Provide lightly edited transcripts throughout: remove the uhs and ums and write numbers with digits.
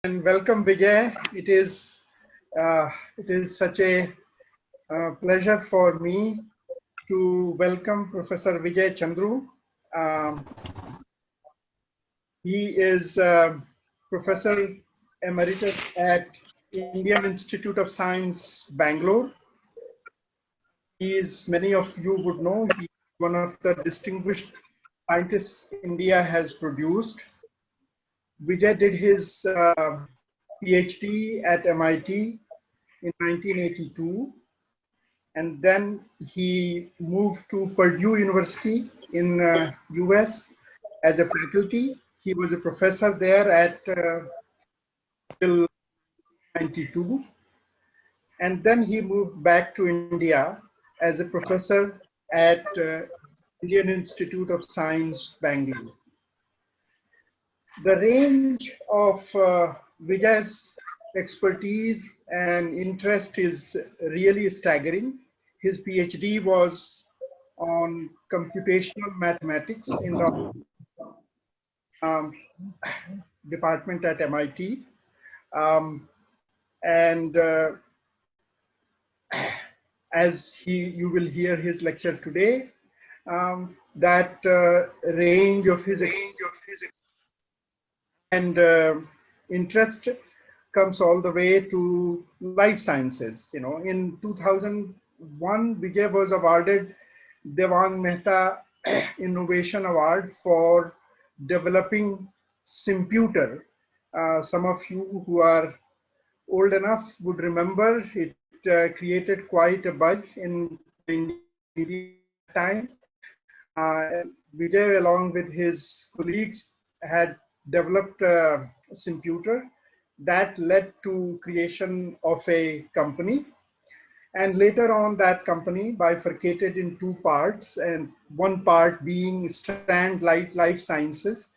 And welcome, Vijay. It is such a pleasure for me to welcome Professor Vijay Chandru. Um, he is Professor Emeritus at Indian Institute of Science, Bangalore. Many of you would know, he is one of the distinguished scientists India has produced. Vijay did his PhD at MIT in 1982, and then he moved to Purdue University in US as a faculty. He was a professor there at till 92, and then he moved back to India as a professor at Indian Institute of Science, Bangalore. The range of Vijay's expertise and interest is really staggering. His PhD was on computational mathematics in the um, department at MIT. And as you will hear his lecture today, that range of his and interest comes all the way to life sciences. You know, in 2001, Vijay was awarded Dewan Mehta Innovation Award for developing Simputer. Some of you who are old enough would remember it created quite a buzz in the media time. Vijay, along with his colleagues, had developed a Simputer that led to creation of a company. And later on, that company bifurcated in two parts, and one part being Strand Life Sciences.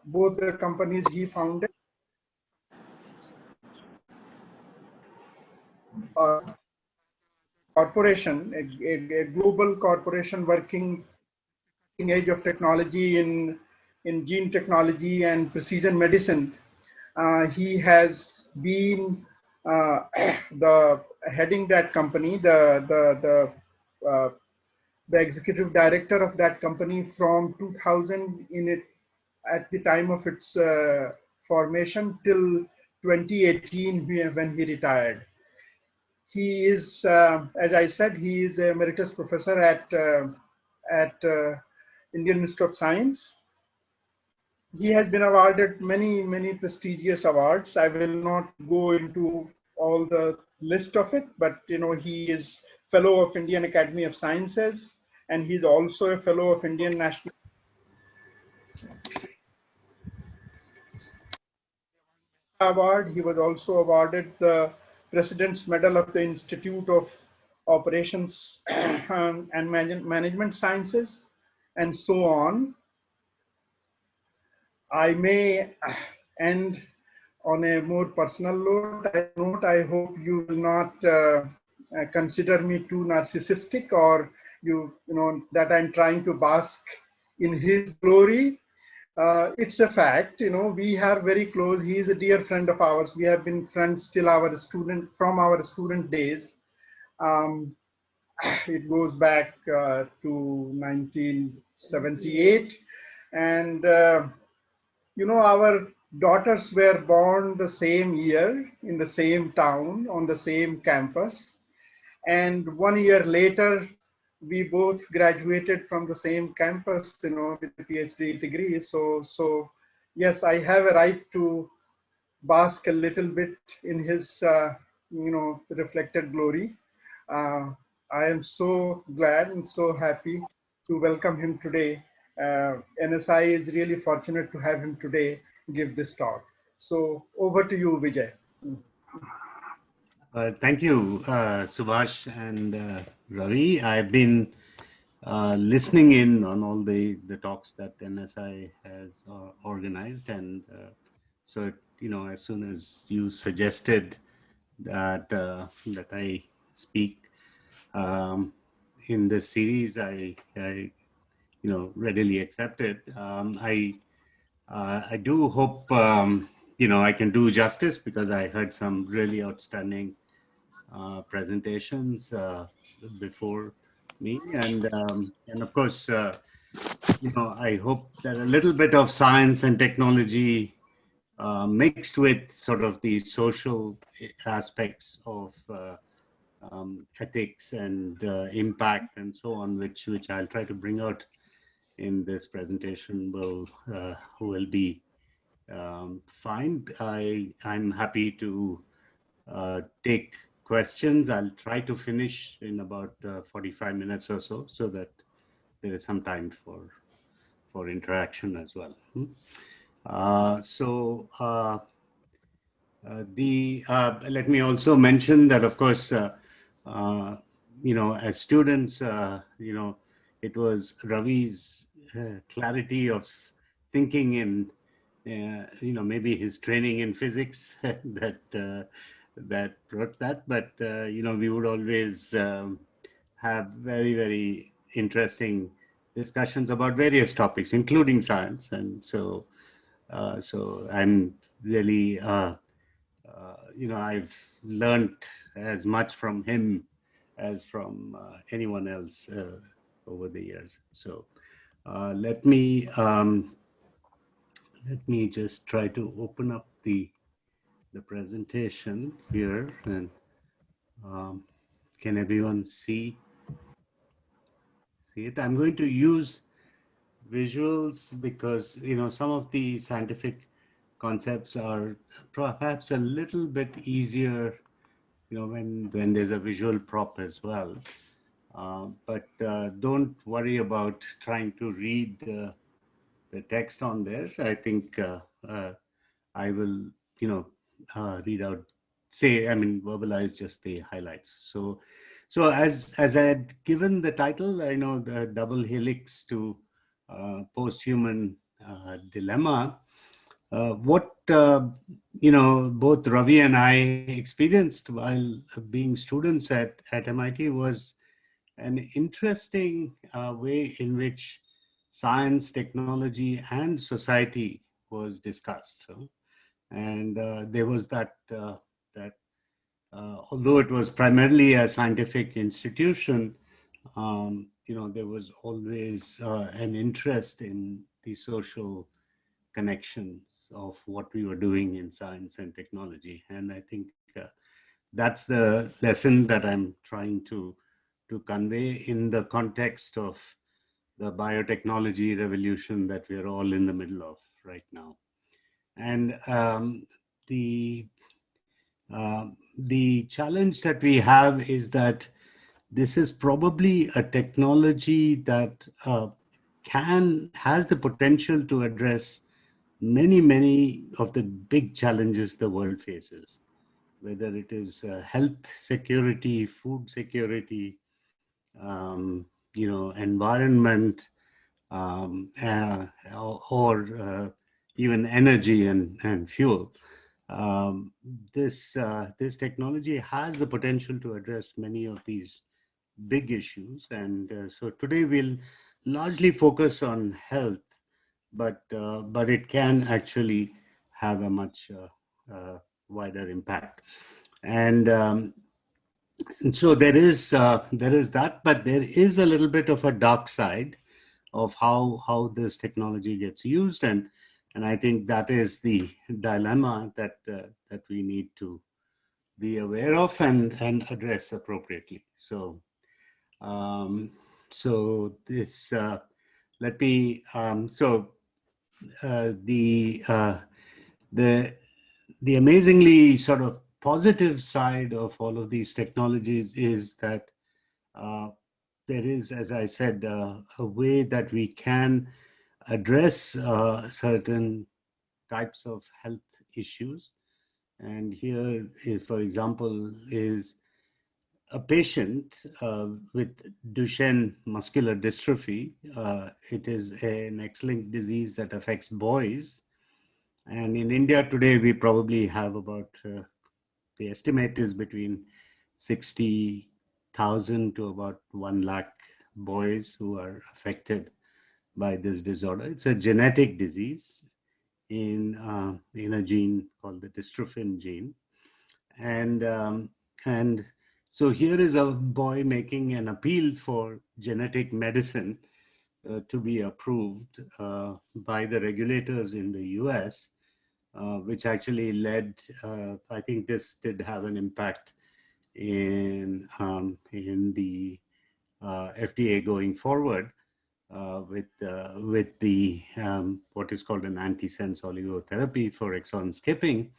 Both the companies he founded. Corporation, a global corporation working in age of technology in gene technology and precision medicine. He has been the heading that company, the executive director of that company from 2000 at the time of its formation till 2018 when he retired. He is, as I said, he is a emeritus professor at Indian Institute of Science. He has been awarded many prestigious awards. I will not go into all the list of it, but you know, he is fellow of Indian Academy of Sciences, and he's also a fellow of Indian National Award. He was also awarded the President's Medal of the Institute of Operations and Management Sciences, and so on. I may end on a more personal note. I hope you will not consider me too narcissistic, or you know that I'm trying to bask in his glory. It's a fact, you know, we are very close. He is a dear friend of ours. We have been friends till from our student days. It goes back to 1978, and you know, our daughters were born the same year in the same town on the same campus, and 1 year later we both graduated from the same campus, you know, with a PhD degree. So yes, I have a right to bask a little bit in his you know, reflected glory. I am so glad and so happy to welcome him today. NSI is really fortunate to have him today give this talk. So over to you, Vijay. Thank you, Subhash and Ravi. I've been listening in on all the talks that NSI has organized, and so you know, as soon as you suggested that that I speak in this series, I you know, readily accepted. I do hope I can do justice because I heard some really outstanding presentations before me, and of course, I hope that a little bit of science and technology mixed with sort of the social aspects of ethics and impact and so on, which I'll try to bring out in this presentation will be fine. I'm happy to take questions. I'll try to finish in about 45 minutes or so that there is some time for interaction as well. So let me also mention that, of course, uh, as students, it was Ravi's clarity of thinking in, maybe his training in physics that brought that. But we would always have very, very interesting discussions about various topics, including science, and so I'm really. I've learned as much from him as from anyone else over the years. So uh, let me um, let me just try to open up the presentation here, and um, can everyone see it? I'm going to use visuals because some of the scientific concepts are perhaps a little bit easier when there's a visual prop as well. But don't worry about trying to read the text on there. I think I will, read out, verbalize just the highlights. So as I had given the title, I know the double helix to posthuman dilemma. What both Ravi and I experienced while being students at MIT was an interesting way in which science, technology, and society was discussed. And there was that although it was primarily a scientific institution, there was always an interest in the social connections of what we were doing in science and technology. And I think that's the lesson that I'm trying to convey in the context of the biotechnology revolution that we're all in the middle of right now. And the the challenge that we have is that this is probably a technology that has the potential to address many of the big challenges the world faces, whether it is health security, food security, environment, or even energy and fuel. Um, this technology has the potential to address many of these big issues, and so today we'll largely focus on health, but it can actually have a much wider impact. And so there is that, but there is a little bit of a dark side of how this technology gets used, and I think that is the dilemma that we need to be aware of and address appropriately. Um, so this let me the the the amazingly sort of positive side of all of these technologies is that uh, there is, as I said, a way that we can address certain types of health issues. And here is, for example, is a patient with Duchenne muscular dystrophy. It is an X-linked disease that affects boys. And in India today, we probably have about, the estimate is between 60,000 to about 1 lakh boys who are affected by this disorder. It's a genetic disease in a gene called the dystrophin gene. And so here is a boy making an appeal for genetic medicine to be approved by the regulators in the US, which actually led, I think this did have an impact in the FDA going forward with the what is called an antisense oligotherapy for exon skipping.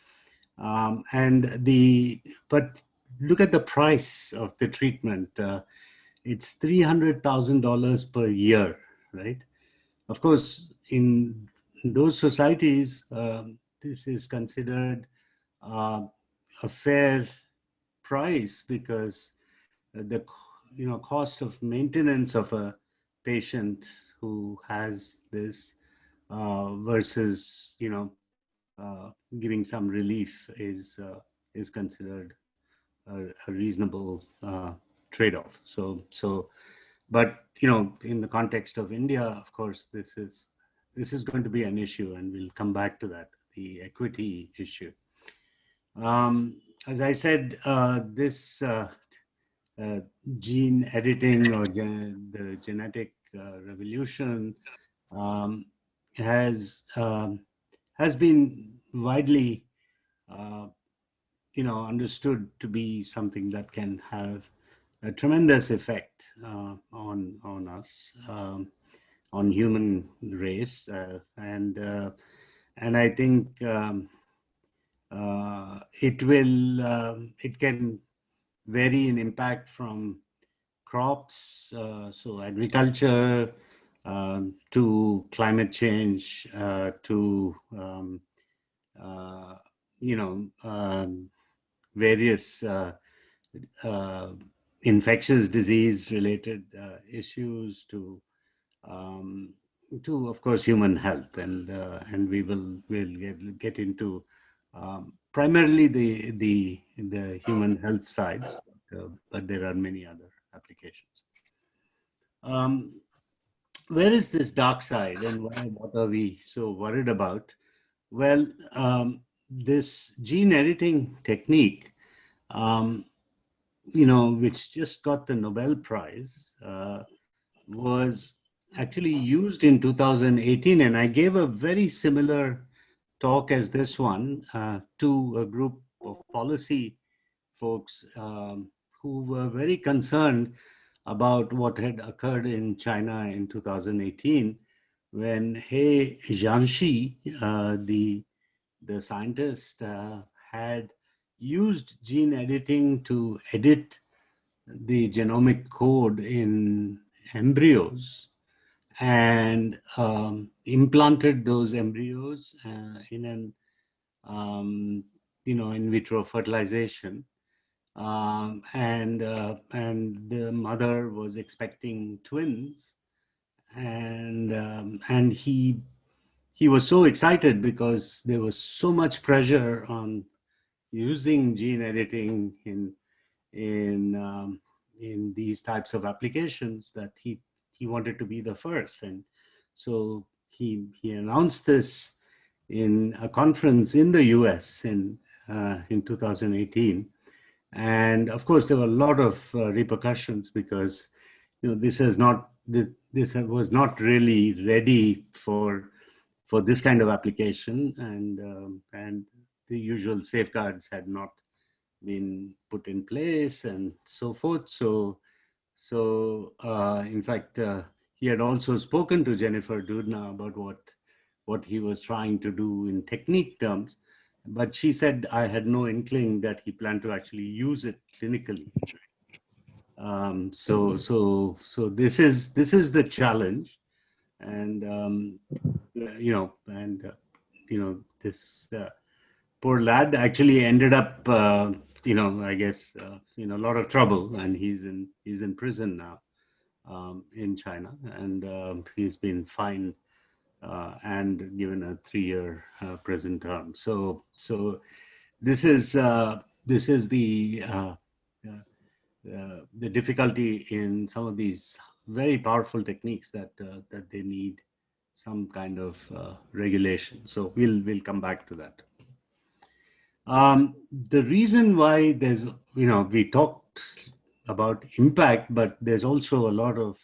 But look at the price of the treatment. It's $300,000 per year, right? Of course, in those societies, this is considered uh, a fair price because the cost of maintenance of a patient who has this versus giving some relief is considered a reasonable trade-off. So, but in the context of India, of course, this is going to be an issue, and we'll come back to that, the equity issue. As I said, this gene editing or the genetic revolution um, has been widely understood to be something that can have a tremendous effect on us, on human race, and I think it can vary in impact from crops, so agriculture, to climate change, to uh, you know various uh, infectious disease related issues, to of course human health, and we'll get into primarily the human health side, but there are many other applications. Um, where is this dark side, and what are we so worried about? Well, this gene editing technique, um, which just got the Nobel Prize, was actually used in 2018, and I gave a very similar talk as this one to a group of policy folks who were very concerned about what had occurred in China in 2018 when He Jianxi, the scientist, had used gene editing to edit the genomic code in embryos and implanted those embryos in an in vitro fertilization, and the mother was expecting twins, and he was so excited because there was so much pressure on using gene editing in these types of applications that he wanted to be the first. And so he announced this in a conference in the US in 2018. And of course, there were a lot of repercussions because this was not really ready for this kind of application, and the usual safeguards had not been put in place and so forth. So in fact, he had also spoken to Jennifer Doudna about what he was trying to do in technique terms, but she said I had no inkling that he planned to actually use it clinically. So this is the challenge, and this poor lad actually ended up I guess in a lot of trouble, and he's in prison now in China, and he's been fined and given a 3-year prison term. So this is the difficulty in some of these very powerful techniques that they need some kind of regulation. So we'll come back to that. The reason why there's, we talked about impact, but there's also a lot of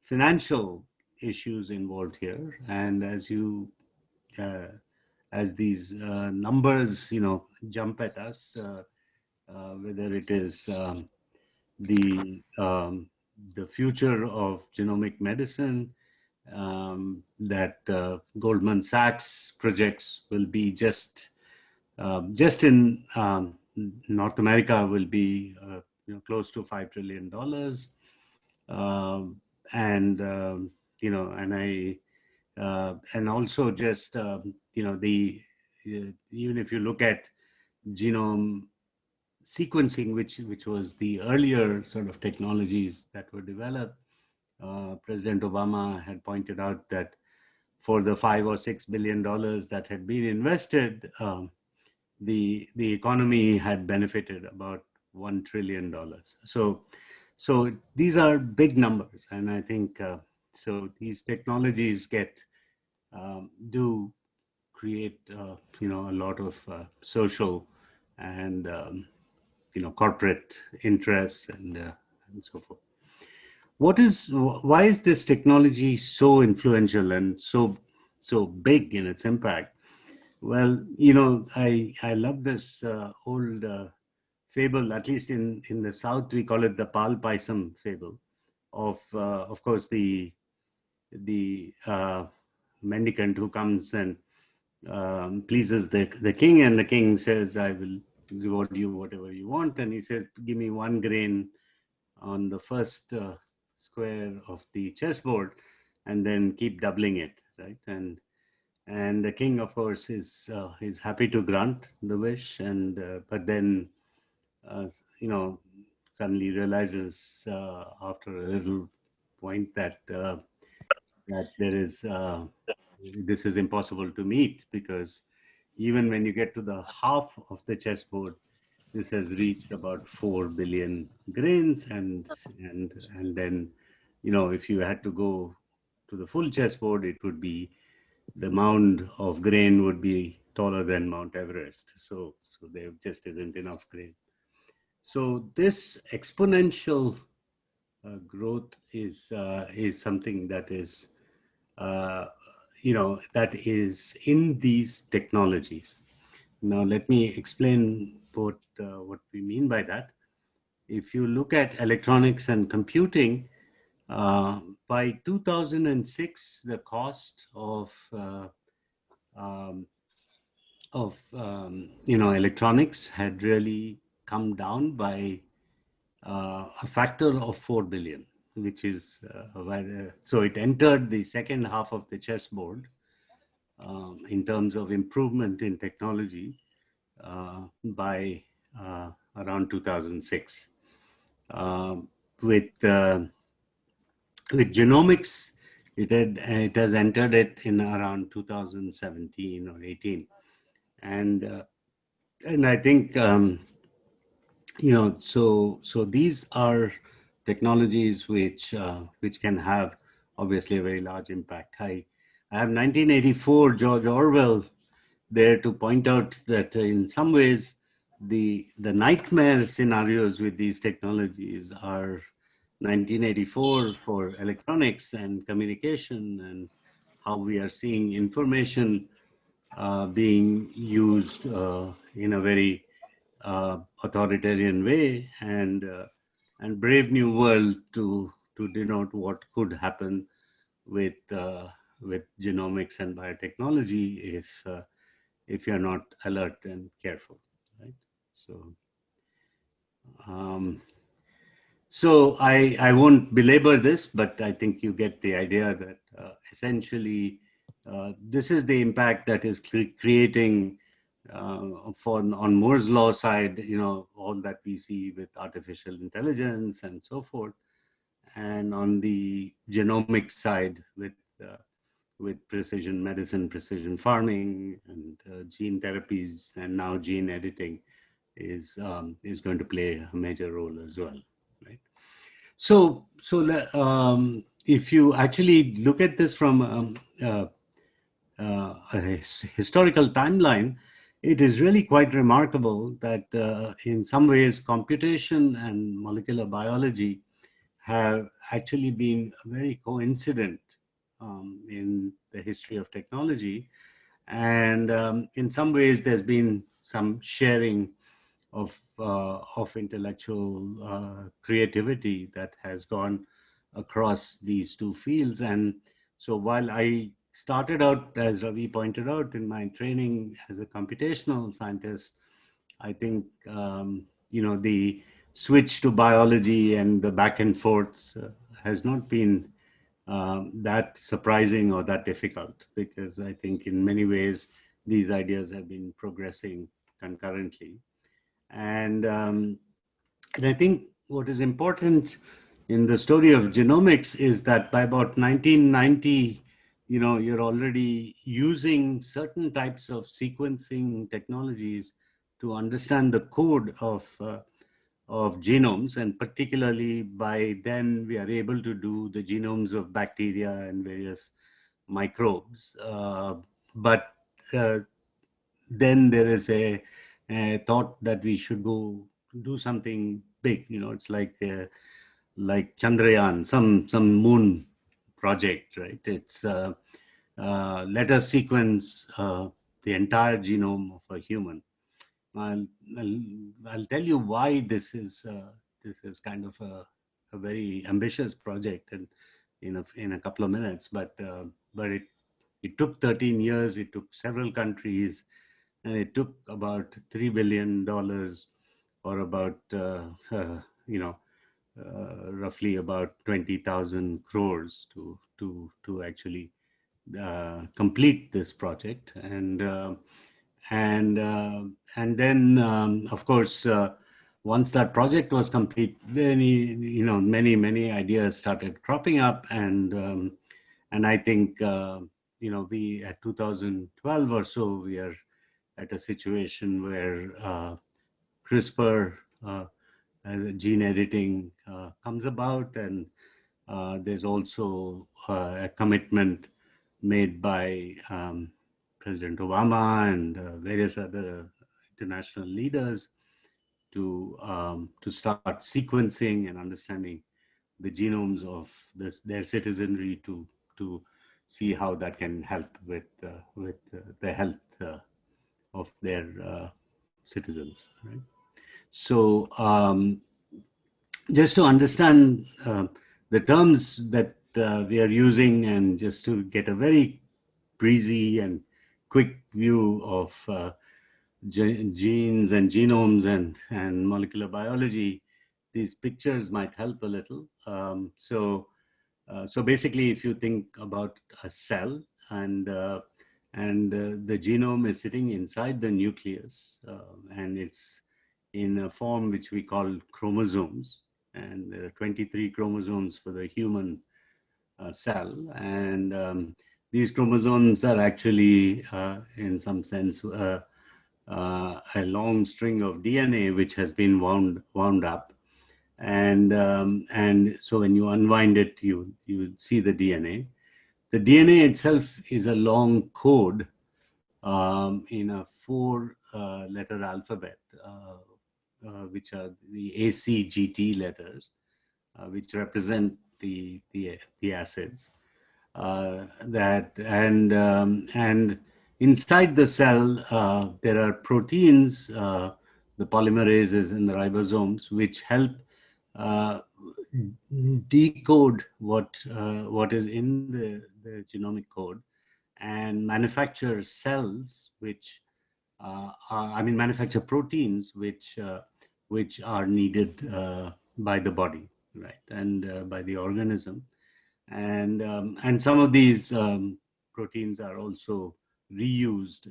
financial issues involved here. And as these numbers, jump at us, whether it is the future of genomic medicine that Goldman Sachs projects will be just in North America will be close to $5 trillion. And and also just even if you look at genome sequencing, which was the earlier sort of technologies that were developed, President Obama had pointed out that for the $5 or $6 billion that had been invested, the economy had benefited about $1 trillion. So these are big numbers, and I think so. These technologies do create a lot of social and corporate interests and so forth. Why is this technology so influential and so big in its impact? Well, I love this old fable. At least in the South, we call it the Pal Paisam fable. Of course, the mendicant who comes and pleases the king, and the king says, "I will reward you whatever you want." And he said, "Give me 1 grain on the first square of the chessboard, and then keep doubling it, right?" And the king, of course, is happy to grant the wish, and but then uh, you know suddenly realizes after a little point that there is this is impossible to meet, because even when you get to the half of the chessboard, this has reached about 4 billion grains, and then if you had to go to the full chessboard, it would be the mound of grain would be taller than Mount Everest. So there just isn't enough grain. So this exponential growth is something that is that is in these technologies. Now let me explain what we mean by that. If you look at electronics and computing, by 2006, the cost um, of electronics had really come down by a factor of 4 billion, which is so it entered the second half of the chessboard in terms of improvement in technology by around 2006. With genomics, it has entered it in around 2017 or 18, and I think so these are technologies which can have obviously a very large impact. I have 1984 George Orwell there to point out that in some ways the nightmare scenarios with these technologies are 1984 for electronics and communication, and how we are seeing information being used in a very authoritarian way, and Brave New World to denote what could happen with genomics and biotechnology if you're not alert and careful, right? So um, so I won't belabor this, but I think you get the idea that essentially this is the impact that is creating on Moore's law side, all that we see with artificial intelligence and so forth, and on the genomic side with precision medicine, precision farming, and gene therapies, and now gene editing is going to play a major role as well, right? So if you actually look at this from a historical timeline, it is really quite remarkable that in some ways computation and molecular biology have actually been very coincident in the history of technology. And in some ways, there's been some sharing of intellectual creativity that has gone across these two fields. And so while I started out, as Ravi pointed out, in my training as a computational scientist, I think the switch to biology and the back and forth has not been that surprising or that difficult, because I think in many ways these ideas have been progressing concurrently. And I think what is important in the story of genomics is that by about 1990, you're already using certain types of sequencing technologies to understand the code of genomes, and particularly by then we are able to do the genomes of bacteria and various microbes. But uh, then there is a thought that we should go do something big. It's like Chandrayaan, some moon project, right? It's let us sequence the entire genome of a human. I'll, I'll, I'll tell you why this is kind of a very ambitious project, and in a couple of minutes. But it took 13 years. It took several countries, and it took about $3 billion, or about you know roughly about 20,000 crores to actually complete this project. And then of course, once that project was complete, many ideas started cropping up. And I think we at 2012 or so, we are at a situation where CRISPR, gene editing, comes about. And there's also a commitment made by President Obama and various other international leaders to start sequencing and understanding the genomes of their citizenry, to see how that can help with the health of their citizens, right? So just to understand the terms that we are using, and just to get a very breezy and quick view of genes and genomes and molecular biology, these pictures might help a little. So basically, if you think about a cell, and the genome is sitting inside the nucleus, and it's in a form which we call chromosomes, and there are 23 chromosomes for the human cell. And these chromosomes are actually, in some sense, a long string of DNA which has been wound up. And so when you unwind it, you see the DNA. The DNA itself is a long code in a four-letter alphabet, which are the ACGT letters, which represent the acids. And inside the cell, there are proteins, the polymerases and the ribosomes, which help uh, decode what is in the genomic code, and manufacture cells which manufacture proteins which are needed by the body, right, and by the organism. And some of these proteins are also reused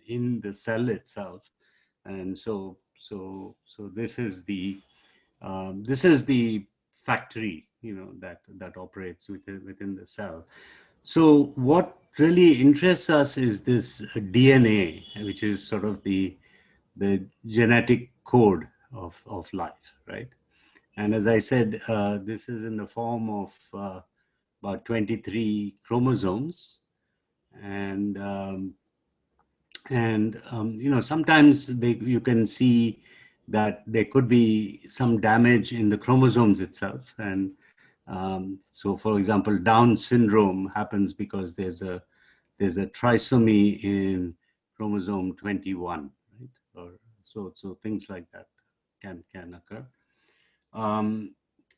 in the cell itself. And so this is the factory, that operates within the cell. So what really interests us is this DNA, which is sort of the genetic code of life, right? And as I said, this is in the form of about 23 chromosomes, and sometimes you can see that there could be some damage in the chromosomes itself. And so, for example, Down syndrome happens because there's a trisomy in chromosome 21, right? Or so things like that can occur. Um,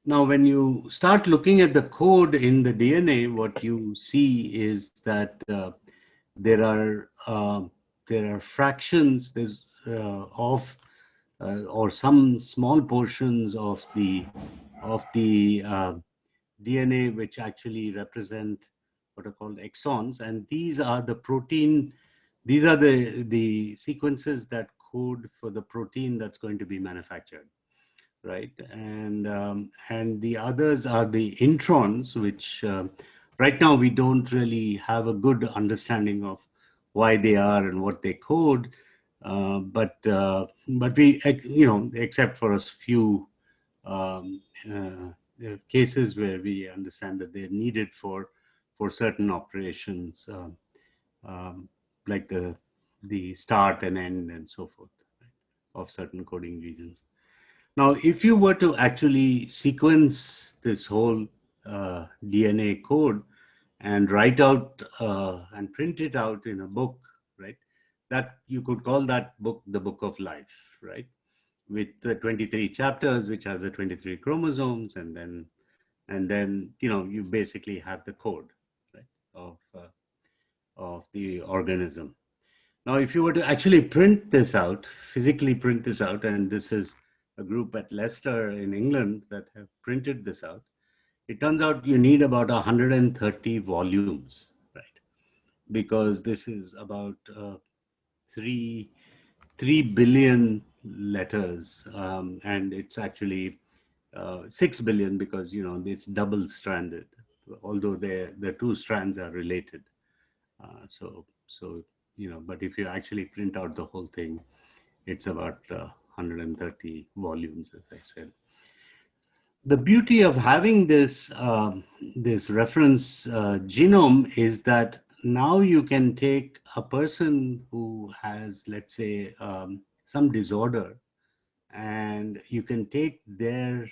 Now, when you start looking at the code in the DNA, what you see is that there are fractions of or some small portions of the DNA which actually represent what are called exons, and these are the protein. These are the sequences that code for the protein that's going to be manufactured, right? And the others are the introns, which right now we don't really have a good understanding of why they are and what they code. But we, except for a few um, cases where we understand that they're needed for certain operations, um, like the start and end and so forth, right, of certain coding regions. Now, if you were to actually sequence this whole DNA code and write out and print it out in a book, right, that you could call that book the Book of Life, right, with the 23 chapters, which has the 23 chromosomes, and then you basically have the code, right, of the organism. Now, if you were to actually print this out, physically print this out, and this is a group at Leicester in England that have printed this out, it turns out you need about 130 volumes, right? Because this is about three 3 billion letters, and it's actually 6 billion because it's double-stranded, although the two strands are related. So, but if you actually print out the whole thing, it's about 130 volumes, as I said. The beauty of having this reference genome is that now you can take a person who has, let's say, some disorder, and you can take their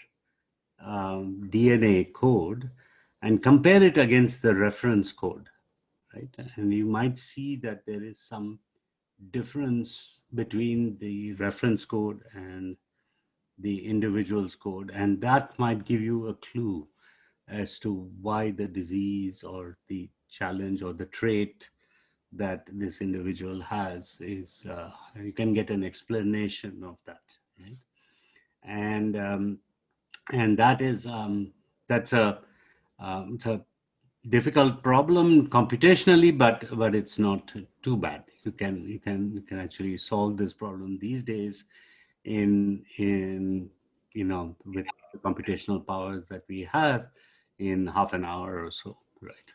DNA code and compare it against the reference code, right? And you might see that there is some difference between the reference code and the individual's code, and that might give you a clue as to why the disease or the challenge or the trait that this individual has is, you can get an explanation of that, right? And it's a difficult problem computationally, but it's not too bad. You can actually solve this problem these days in with the computational powers that we have in half an hour or so, right?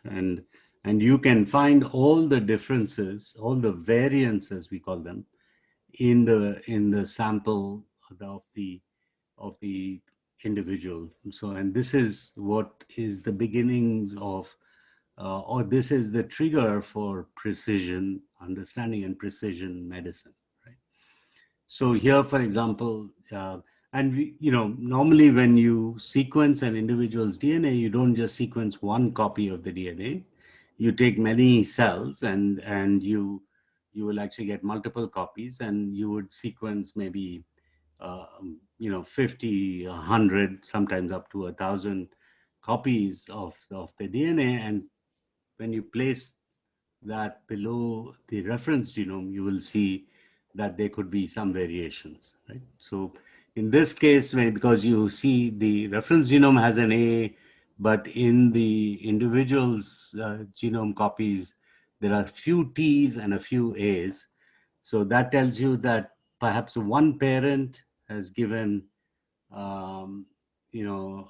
And you can find all the differences, all the variants, as we call them, in the sample of the individual. So, and this is what is the beginnings of, or this is the trigger for precision understanding and precision medicine, right? So here, for example, and normally when you sequence an individual's DNA, you don't just sequence one copy of the DNA. You take many cells, and you will actually get multiple copies, and you would sequence maybe 50, 100, sometimes up to 1,000 copies of the DNA. And when you place that below the reference genome, you will see that there could be some variations, right? So in this case, because you see the reference genome has an A, but in the individual's genome copies, there are few T's and a few A's. So that tells you that perhaps one parent has given, um, you know,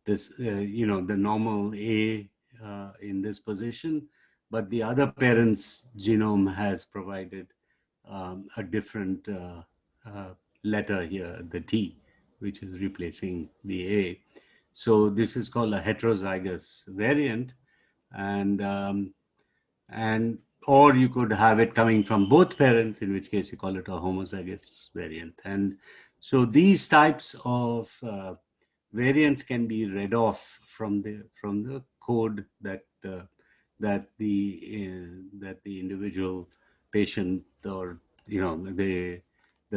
the normal A in this position, but the other parent's genome has provided a different letter here, the T, which is replacing the A. So this is called a heterozygous variant, and and or you could have it coming from both parents, in which case you call it a homozygous variant. And so these types of variants can be read off from the code that the individual patient, or the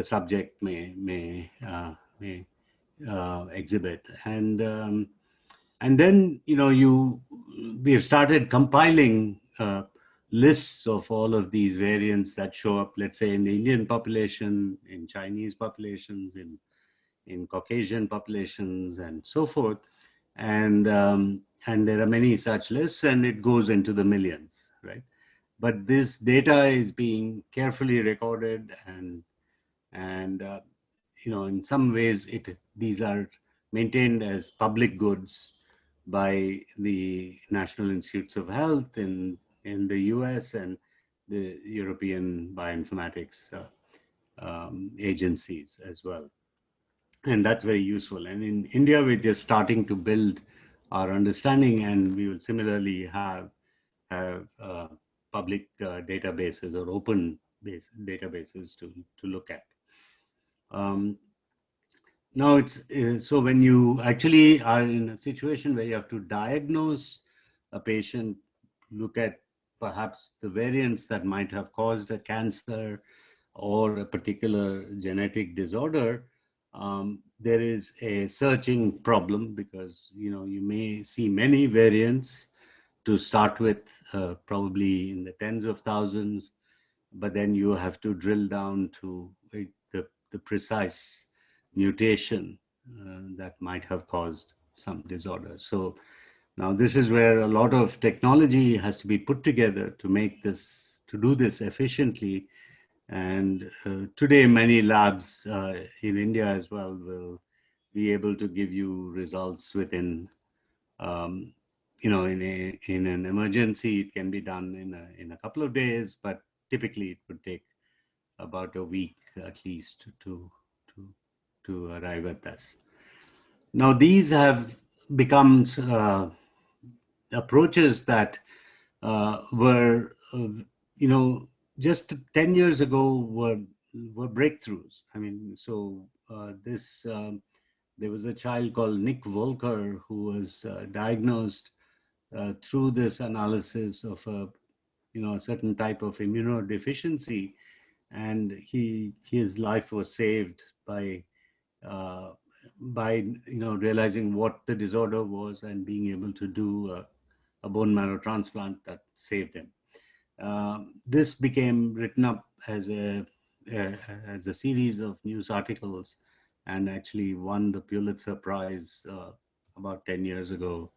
subject may exhibit. And then we have started compiling lists of all of these variants that show up, let's say, in the Indian population, in Chinese populations, in Caucasian populations, and so forth. And there are many such lists, and it goes into the millions, right? But this data is being carefully recorded, and in some ways, these are maintained as public goods by the National Institutes of Health in the US and the European bioinformatics agencies as well. And that's very useful. And in India, we're just starting to build our understanding, and we will similarly have public databases or open databases to look at. Now so when you actually are in a situation where you have to diagnose a patient, look at perhaps the variants that might have caused a cancer or a particular genetic disorder, there is a searching problem, because you may see many variants to start with, probably in the tens of thousands, but then you have to drill down to the precise mutation that might have caused some disorder. So now this is where a lot of technology has to be put together to do this efficiently. And today, many labs in India as well will be able to give you results within, in an emergency, it can be done in a couple of days, but typically it would take about a week at least to arrive at this. Now, these have become approaches that were, just 10 years ago were breakthroughs. I mean, so there was a child called Nick Volker who was diagnosed through this analysis of a certain type of immunodeficiency, and his life was saved by realizing what the disorder was and being able to do a bone marrow transplant that saved him. This became written up as a series of news articles, and actually won the Pulitzer Prize about 10 years ago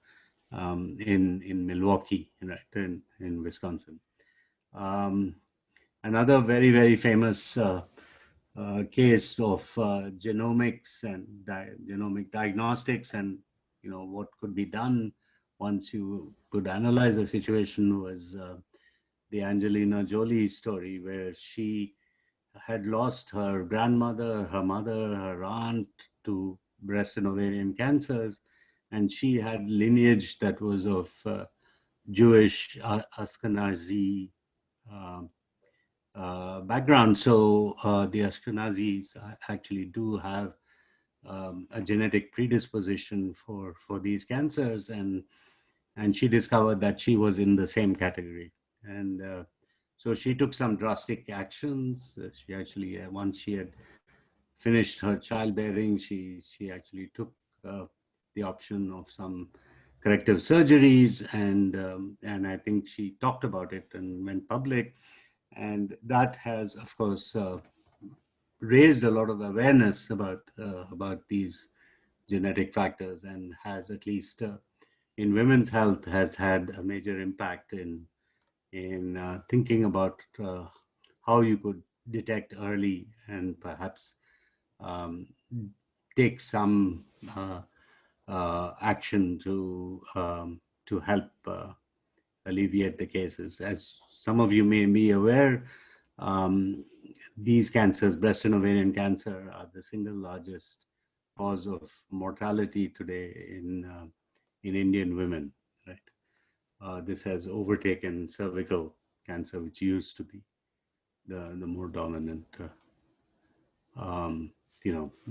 in Milwaukee, right, in Wisconsin. Another very, very famous case of genomics and genomic diagnostics, and what could be done once you could analyze a situation, was the Angelina Jolie story, where she had lost her grandmother, her mother, her aunt to breast and ovarian cancers, and she had lineage that was of Jewish Ashkenazi background. So the Ashkenazis actually do have a genetic predisposition for these cancers, and she discovered that she was in the same category. And so she took some drastic actions. She actually, once she had finished her childbearing, she actually took the option of some corrective surgeries, and I think she talked about it and went public. And that has, of course, raised a lot of awareness about these genetic factors, and has, at least in women's health, has had a major impact in thinking about how you could detect early and perhaps take some action to help alleviate the cases. As some of you may be aware, these cancers, breast and ovarian cancer, are the single largest cause of mortality today in Indian women, right? This has overtaken cervical cancer, which used to be the more dominant, um,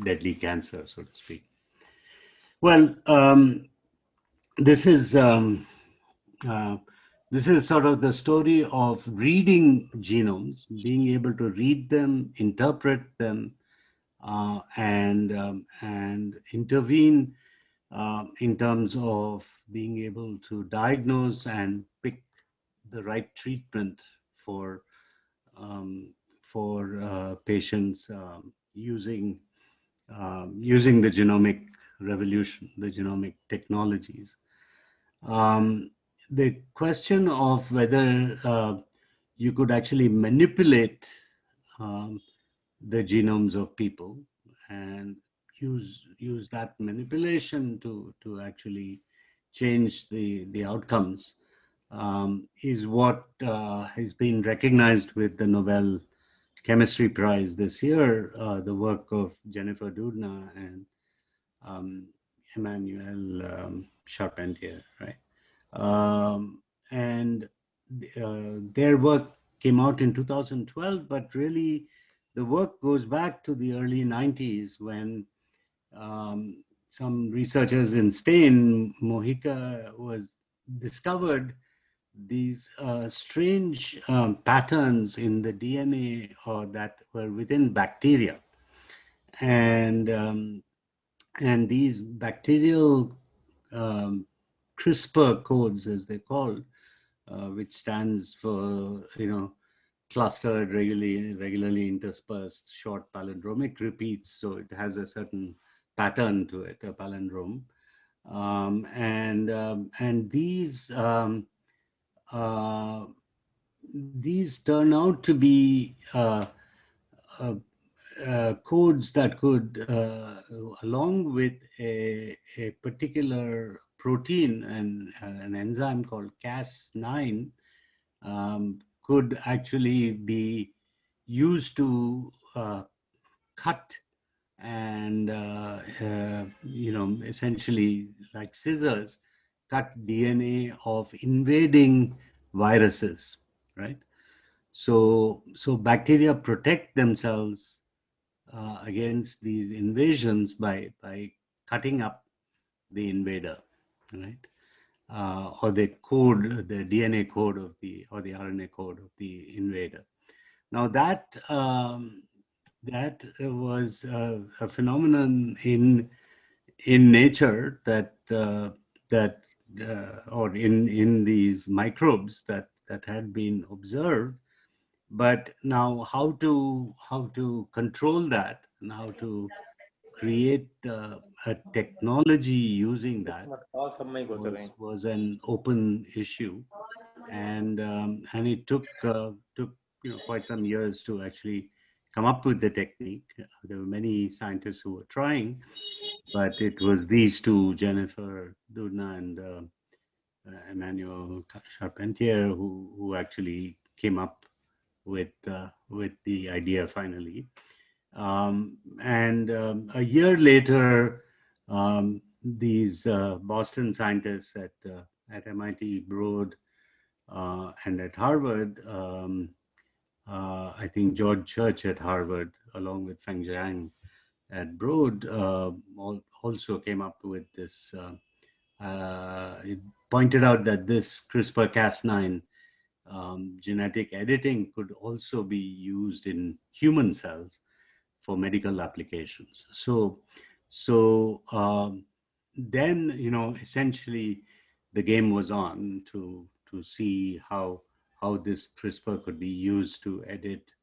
deadly cancer, so to speak. Well, this is uh, this is sort of the story of reading genomes, being able to read them, interpret them, and intervene in terms of being able to diagnose and pick the right treatment for um, patients using the genomic revolution, the genomic technologies. Um, the question of whether you could actually manipulate um, the genomes of people and use that manipulation to actually change the outcomes is what has been recognized with the Nobel Chemistry Prize this year, the work of Jennifer Doudna and um, Emmanuel Charpentier, right? And their work came out in 2012, but really the work goes back to the early 90s when some researchers in Spain, Mojica, was discovered these strange patterns in the DNA or that were within bacteria. And these bacterial um, CRISPR codes, as they're called, which stands for, clustered, regularly interspersed short palindromic repeats. So it has a certain pattern to it, a palindrome. And uh, these turn out to be uh, codes that could, along with a particular protein and an enzyme called Cas9, could actually be used to cut and, essentially like scissors, cut DNA of invading viruses, right? So bacteria protect themselves against these invasions by cutting up the invader, right? Or the code, the DNA code of or the RNA code of the invader. Now that was a phenomenon in nature that or in these microbes that had been observed. But now how to control that and how to create a technology using that was an open issue, and it took quite some years to actually come up with the technique. There were many scientists who were trying, but it was these two, Jennifer Doudna and Emmanuel Charpentier, who actually came up with the idea finally. And a year later, these Boston scientists at MIT Broad and at Harvard, I think George Church at Harvard, along with Feng Jiang at Broad, also came up with this. It pointed out that this CRISPR-Cas9 genetic editing could also be used in human cells for medical applications. So then, essentially the game was on to see how this CRISPR could be used to edit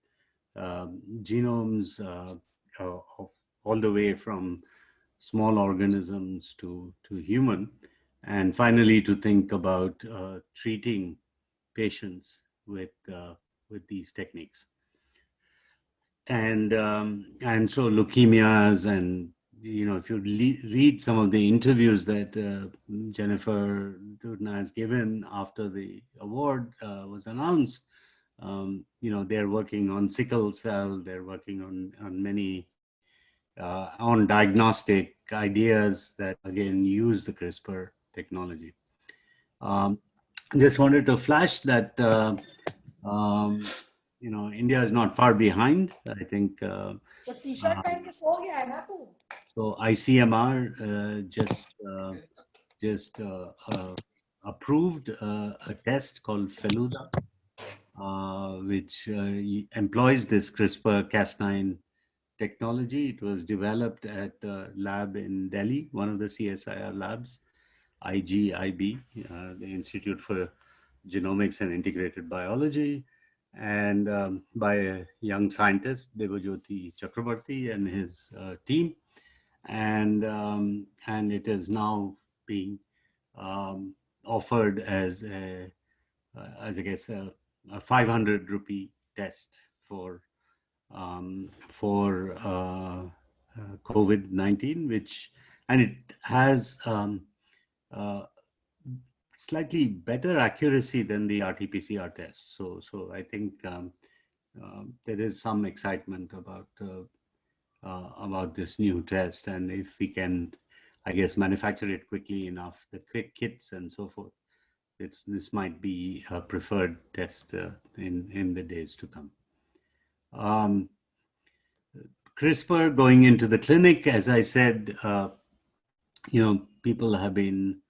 genomes of all the way from small organisms to human, and finally to think about treating patients with these techniques. And so leukemias, and if you read some of the interviews that Jennifer Doudna has given after the award was announced, they're working on sickle cell, they're working on many on diagnostic ideas that again use the CRISPR technology. Um, just wanted to flash that um, India is not far behind. I think so. ICMR just approved a test called Feluda, which employs this CRISPR-Cas9 technology. It was developed at a lab in Delhi, one of the CSIR labs, IGIB, the Institute for Genomics and Integrated Biology, and by a young scientist, Debajyoti Chakrabarti, and his team. And it is now being offered as I guess, a 500 rupee test for COVID-19, and it has uh, slightly better accuracy than the RT-PCR test. So I think there is some excitement about this new test, and if we can, I guess, manufacture it quickly enough, the quick kits and so forth, this might be a preferred test in the days to come. CRISPR going into the clinic, as I said, people have been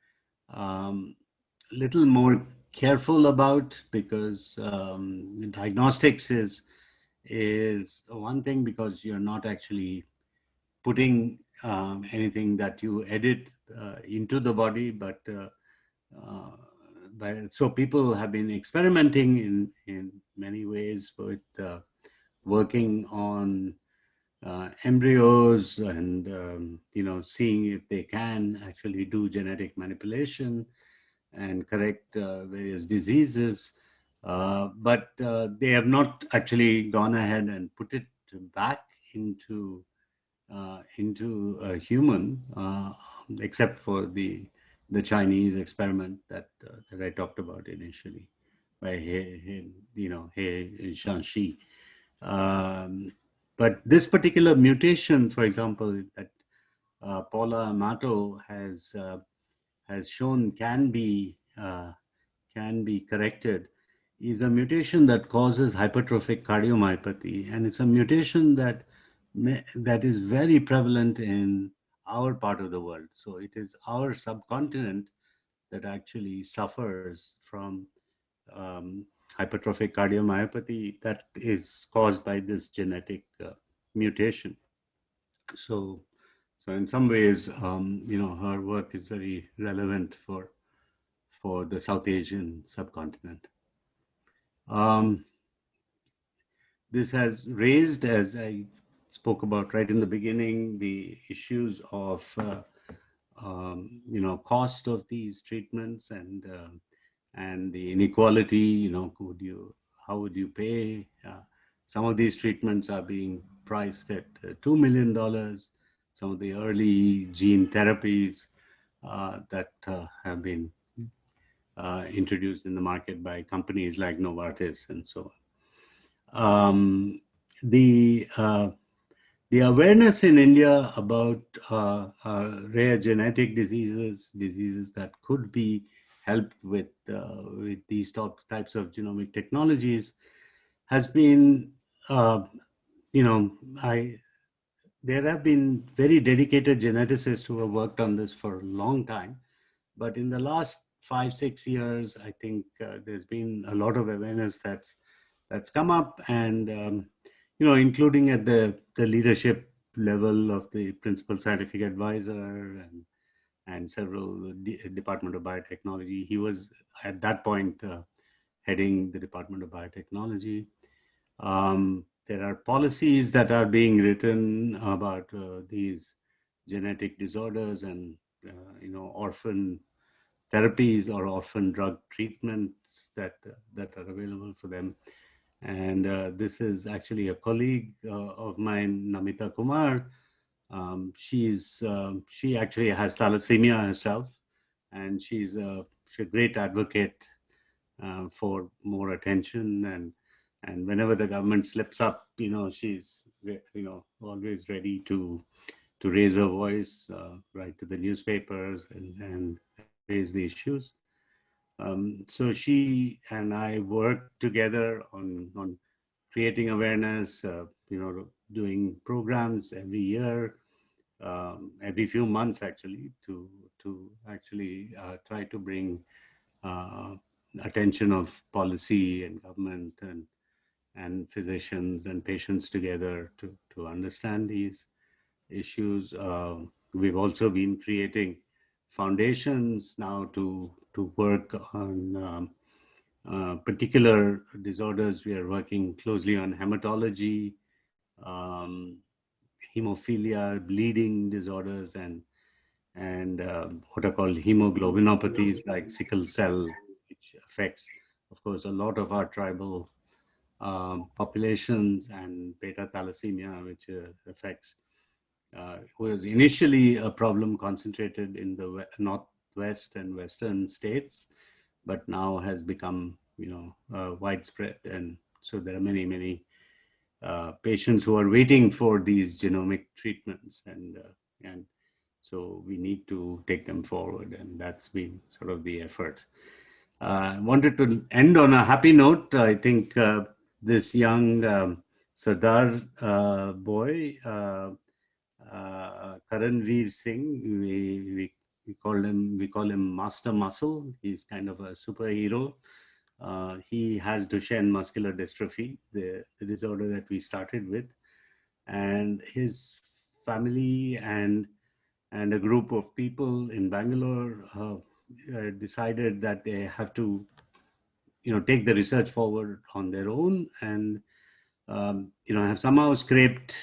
little more careful about, because diagnostics is one thing, because you're not actually putting anything that you edit into the body, so people have been experimenting in many ways with working on embryos and seeing if they can actually do genetic manipulation and correct various diseases, but they have not actually gone ahead and put it back into a human, except for the Chinese experiment that I talked about initially by He Zhanxi. But this particular mutation, for example, that Paula Amato has shown can be corrected, is a mutation that causes hypertrophic cardiomyopathy, and it's a mutation that is very prevalent in our part of the world. So it is our subcontinent that actually suffers from hypertrophic cardiomyopathy that is caused by this genetic mutation. So in some ways, her work is very relevant for the South Asian subcontinent. This has raised, as I spoke about right in the beginning, the issues of cost of these treatments and the inequality. How would you pay? Some of these treatments are being priced at $2 million. Some of the early gene therapies that have been introduced in the market by companies like Novartis and so on. The awareness in India about rare genetic diseases that could be helped with these types of genomic technologies has been, there have been very dedicated geneticists who have worked on this for a long time. But in the last 5-6 years, I think there's been a lot of awareness that's come up, and including at the leadership level of the principal scientific advisor and several Department of Biotechnology. He was at that point heading the Department of Biotechnology. There are policies that are being written about these genetic disorders and orphan therapies or orphan drug treatments that are available for them. And this is actually a colleague of mine, Namita Kumar. She actually has thalassemia herself, and she's a great advocate for more attention and whenever the government slips up, she's always ready to raise her voice, write to the newspapers, and raise the issues. So she and I worked together on creating awareness, doing programs every year, every few months actually, to actually try to bring uh, attention of policy and government and physicians and patients together to understand these issues. We've also been creating foundations now to work on particular disorders. We are working closely on hematology, um, hemophilia, bleeding disorders, and what are called hemoglobinopathies like sickle cell, which affects, of course, a lot of our tribal populations, and beta thalassemia, which affects was initially a problem concentrated in the northwest and western states, but now has become, widespread. And so there are many patients who are waiting for these genomic treatments, and so we need to take them forward, and that's been sort of the effort. I wanted to end on a happy note. I think this young Sardar boy, Karanveer Singh, we call him Master Muscle. He's kind of a superhero. He has Duchenne muscular dystrophy, the disorder that we started with, and his family and a group of people in Bangalore decided that they have to, take the research forward on their own, and have somehow scraped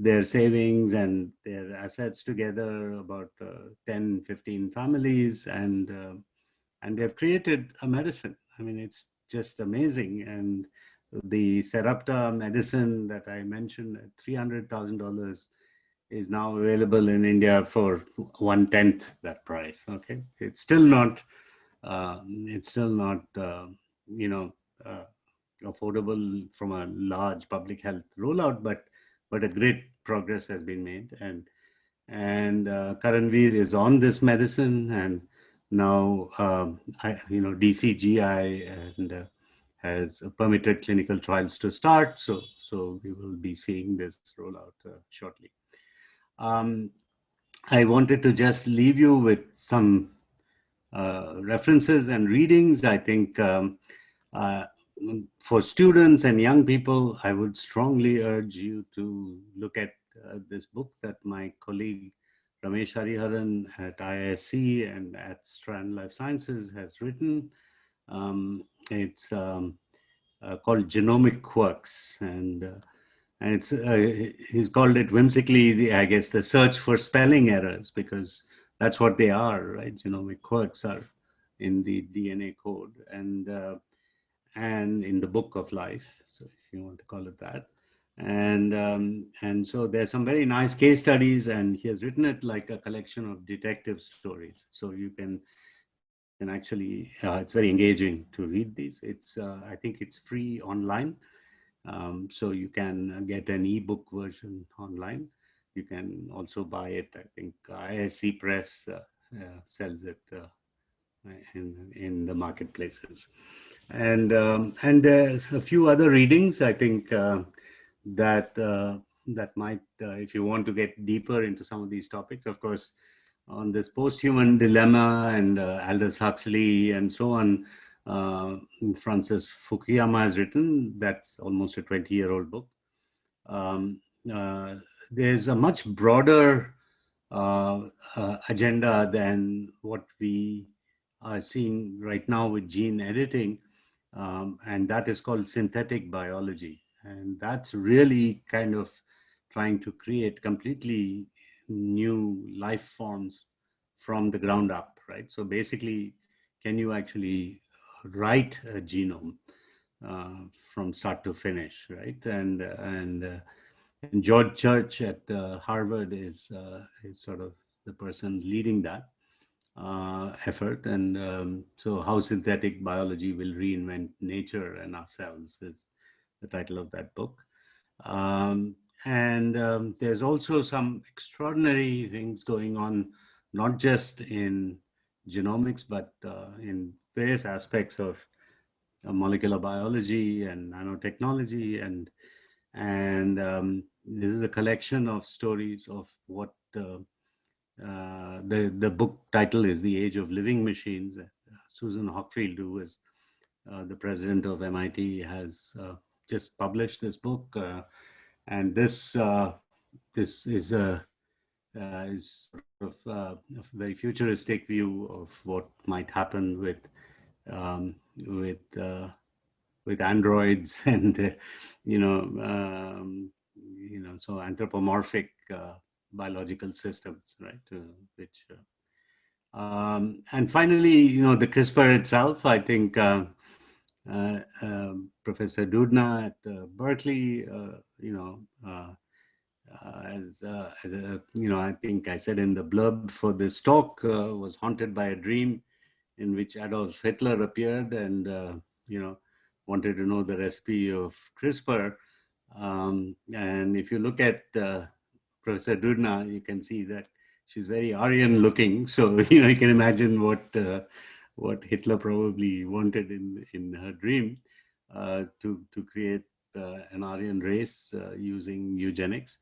their savings and their assets together, about 10, 15 families, and they've created a medicine. I mean, it's just amazing. And the Sarepta medicine that I mentioned at $300,000 is now available in India for 1/10 that price. Okay, it's still not you know uh, affordable from a large public health rollout, but a great progress has been made, and Karanveer is on this medicine, and now DCGI has permitted clinical trials to start. So we will be seeing this rollout shortly. Um, I wanted to just leave you with some references and readings. I think uh, for students and young people, I would strongly urge you to look at this book that my colleague Ramesh Hariharan at IISc and at Strand Life Sciences has written. It's called Genomic Quirks, and he's called it whimsically, I guess, the search for spelling errors, because that's what they are, right? Genomic quirks are in the DNA code and in the book of life, so if you want to call it that. And so there's some very nice case studies, and he has written it like a collection of detective stories. So you can actually, it's very engaging to read these. I think it's free online. So you can get an ebook version online. You can also buy it. I think ISC Press sells it in the marketplaces. And there's a few other readings, I think, that might, if you want to get deeper into some of these topics, of course, on this posthuman dilemma and Aldous Huxley and so on, Francis Fukuyama has written. That's almost a 20-year-old book. Um, uh, there's a much broader agenda than what we are seeing right now with gene editing, and that is called synthetic biology. And that's really kind of trying to create completely new life forms from the ground up, right? So basically, can you actually write a genome from start to finish, right? And George Church at Harvard is sort of the person leading that. effort. And so how synthetic biology will reinvent nature and ourselves is the title of that book. Um, and there's also some extraordinary things going on, not just in genomics, but in various aspects of molecular biology and nanotechnology. And this is a collection of stories of what the book title is The Age of Living Machines. Susan Hockfield, who is the president of MIT, has just published this book, and this is sort of a very futuristic view of what might happen um, with with androids and so anthropomorphic biological systems, right? Which and finally, the CRISPR itself. I think Professor Doudna at Berkeley, as a, I think I said in the blurb for this talk, was haunted by a dream in which Adolf Hitler appeared and, wanted to know the recipe of CRISPR. And if you look at Professor Doudna, you can see that she's very Aryan looking. So, you can imagine what Hitler probably wanted in her dream, to create an Aryan race using eugenics.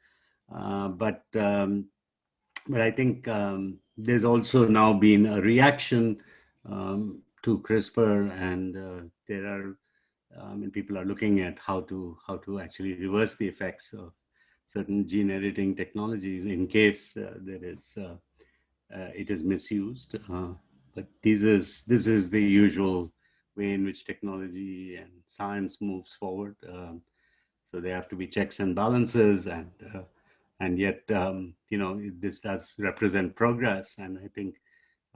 But I think there's also now been a reaction to CRISPR, and there are and people are looking at how to actually reverse the effects of certain gene editing technologies in case it is misused. But this is the usual way in which technology and science moves forward. So there have to be checks and balances, and yet this does represent progress. And I think,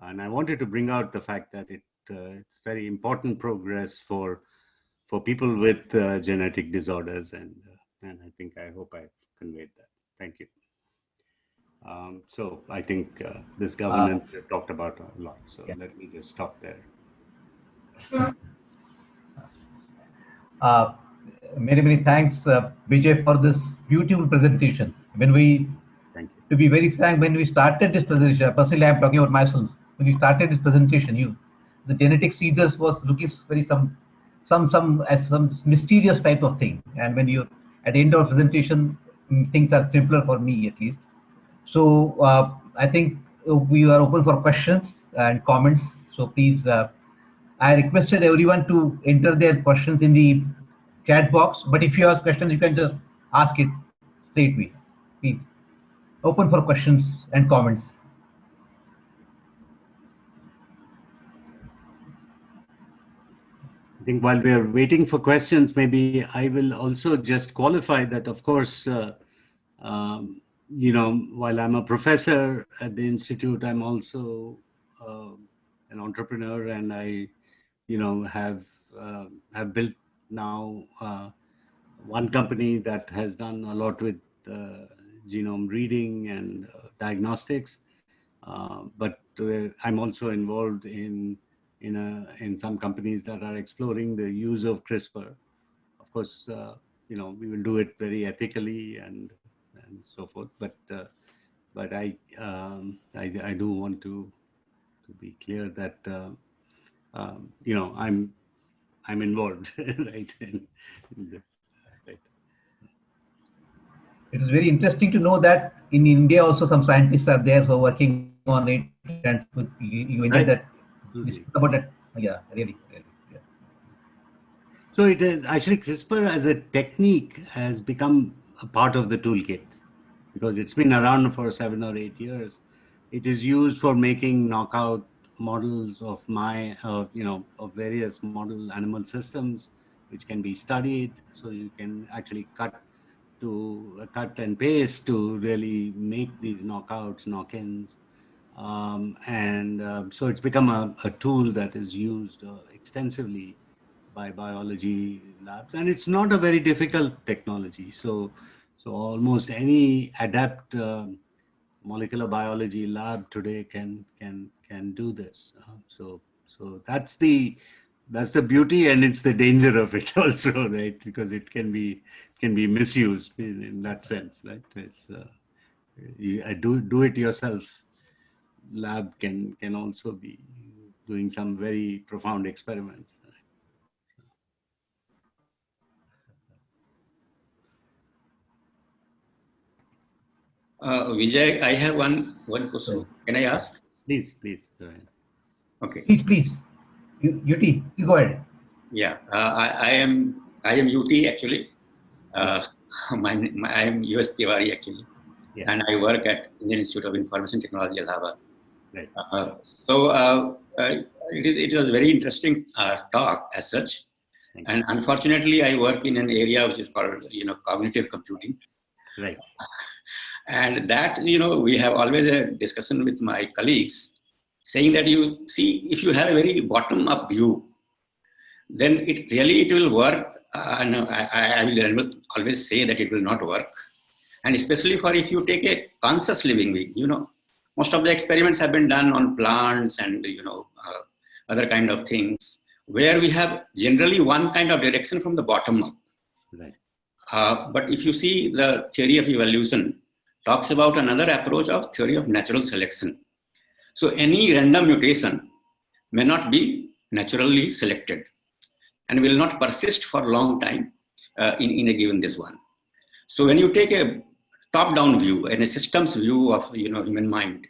and I wanted to bring out the fact that it's very important progress for people with genetic disorders, and I hope I've conveyed that. Thank you. So I think this governance we've talked about a lot. So Yeah. let me just stop there. Many thanks, Vijay, for this beautiful presentation. Thank you. To be very frank, when we started this presentation, personally, I'm talking about myself. When we started this presentation, the genetic seeders was looking very some mysterious type of thing. And when you at the end of presentation, things are simpler for me at least. So I think we are open for questions and comments. So please, I requested everyone to enter their questions in the chat box. But if you have questions, you can just ask it straight away. Please, open for questions and comments. I think while we are waiting for questions, maybe I will also just qualify that, of course, while I'm a professor at the institute, I'm also an entrepreneur, and I, have built now one company that has done a lot with genome reading and diagnostics. But I'm also involved in some companies that are exploring the use of CRISPR. Of course, we will do it very ethically and so forth. But I do want to be clear that I'm involved right in this. Right. It is very interesting to know that in India also some scientists are there who are working on it, and you enjoy that. Absolutely. About that, yeah, really. Yeah. So it is actually CRISPR as a technique has become a part of the toolkit because it's been around for 7 or 8 years. It is used for making knockout models of of various model animal systems, which can be studied. So you can actually cut and paste to really make these knockouts, knock-ins. So it's become a tool that is used extensively by biology labs, and it's not a very difficult technology. So almost any adept molecular biology lab today can do this. So that's the beauty, and it's the danger of it also, right? Because it can be misused in that sense, right? It's I do it yourself lab can also be doing some very profound experiments. Vijay, I have one question. Can I ask? Please go ahead. Okay. Please. UT, you go ahead. Yeah, I am UT actually. I am US Tiwari actually, Yeah. and I work at Indian Institute of Information Technology, Allahabad. Right. It was a very interesting talk as such, and unfortunately, I work in an area which is called cognitive computing. Right. And that we have always a discussion with my colleagues, saying that you see, if you have a very bottom-up view, then it will work. I will always say that it will not work. And especially for if you take a conscious living being, most of the experiments have been done on plants and, other kind of things, where we have generally one kind of direction from the bottom up. Right. But if you see the theory of evolution talks about another approach of theory of natural selection. So any random mutation may not be naturally selected and will not persist for a long time in a given this one. So when you take a top-down view and a systems view of human mind,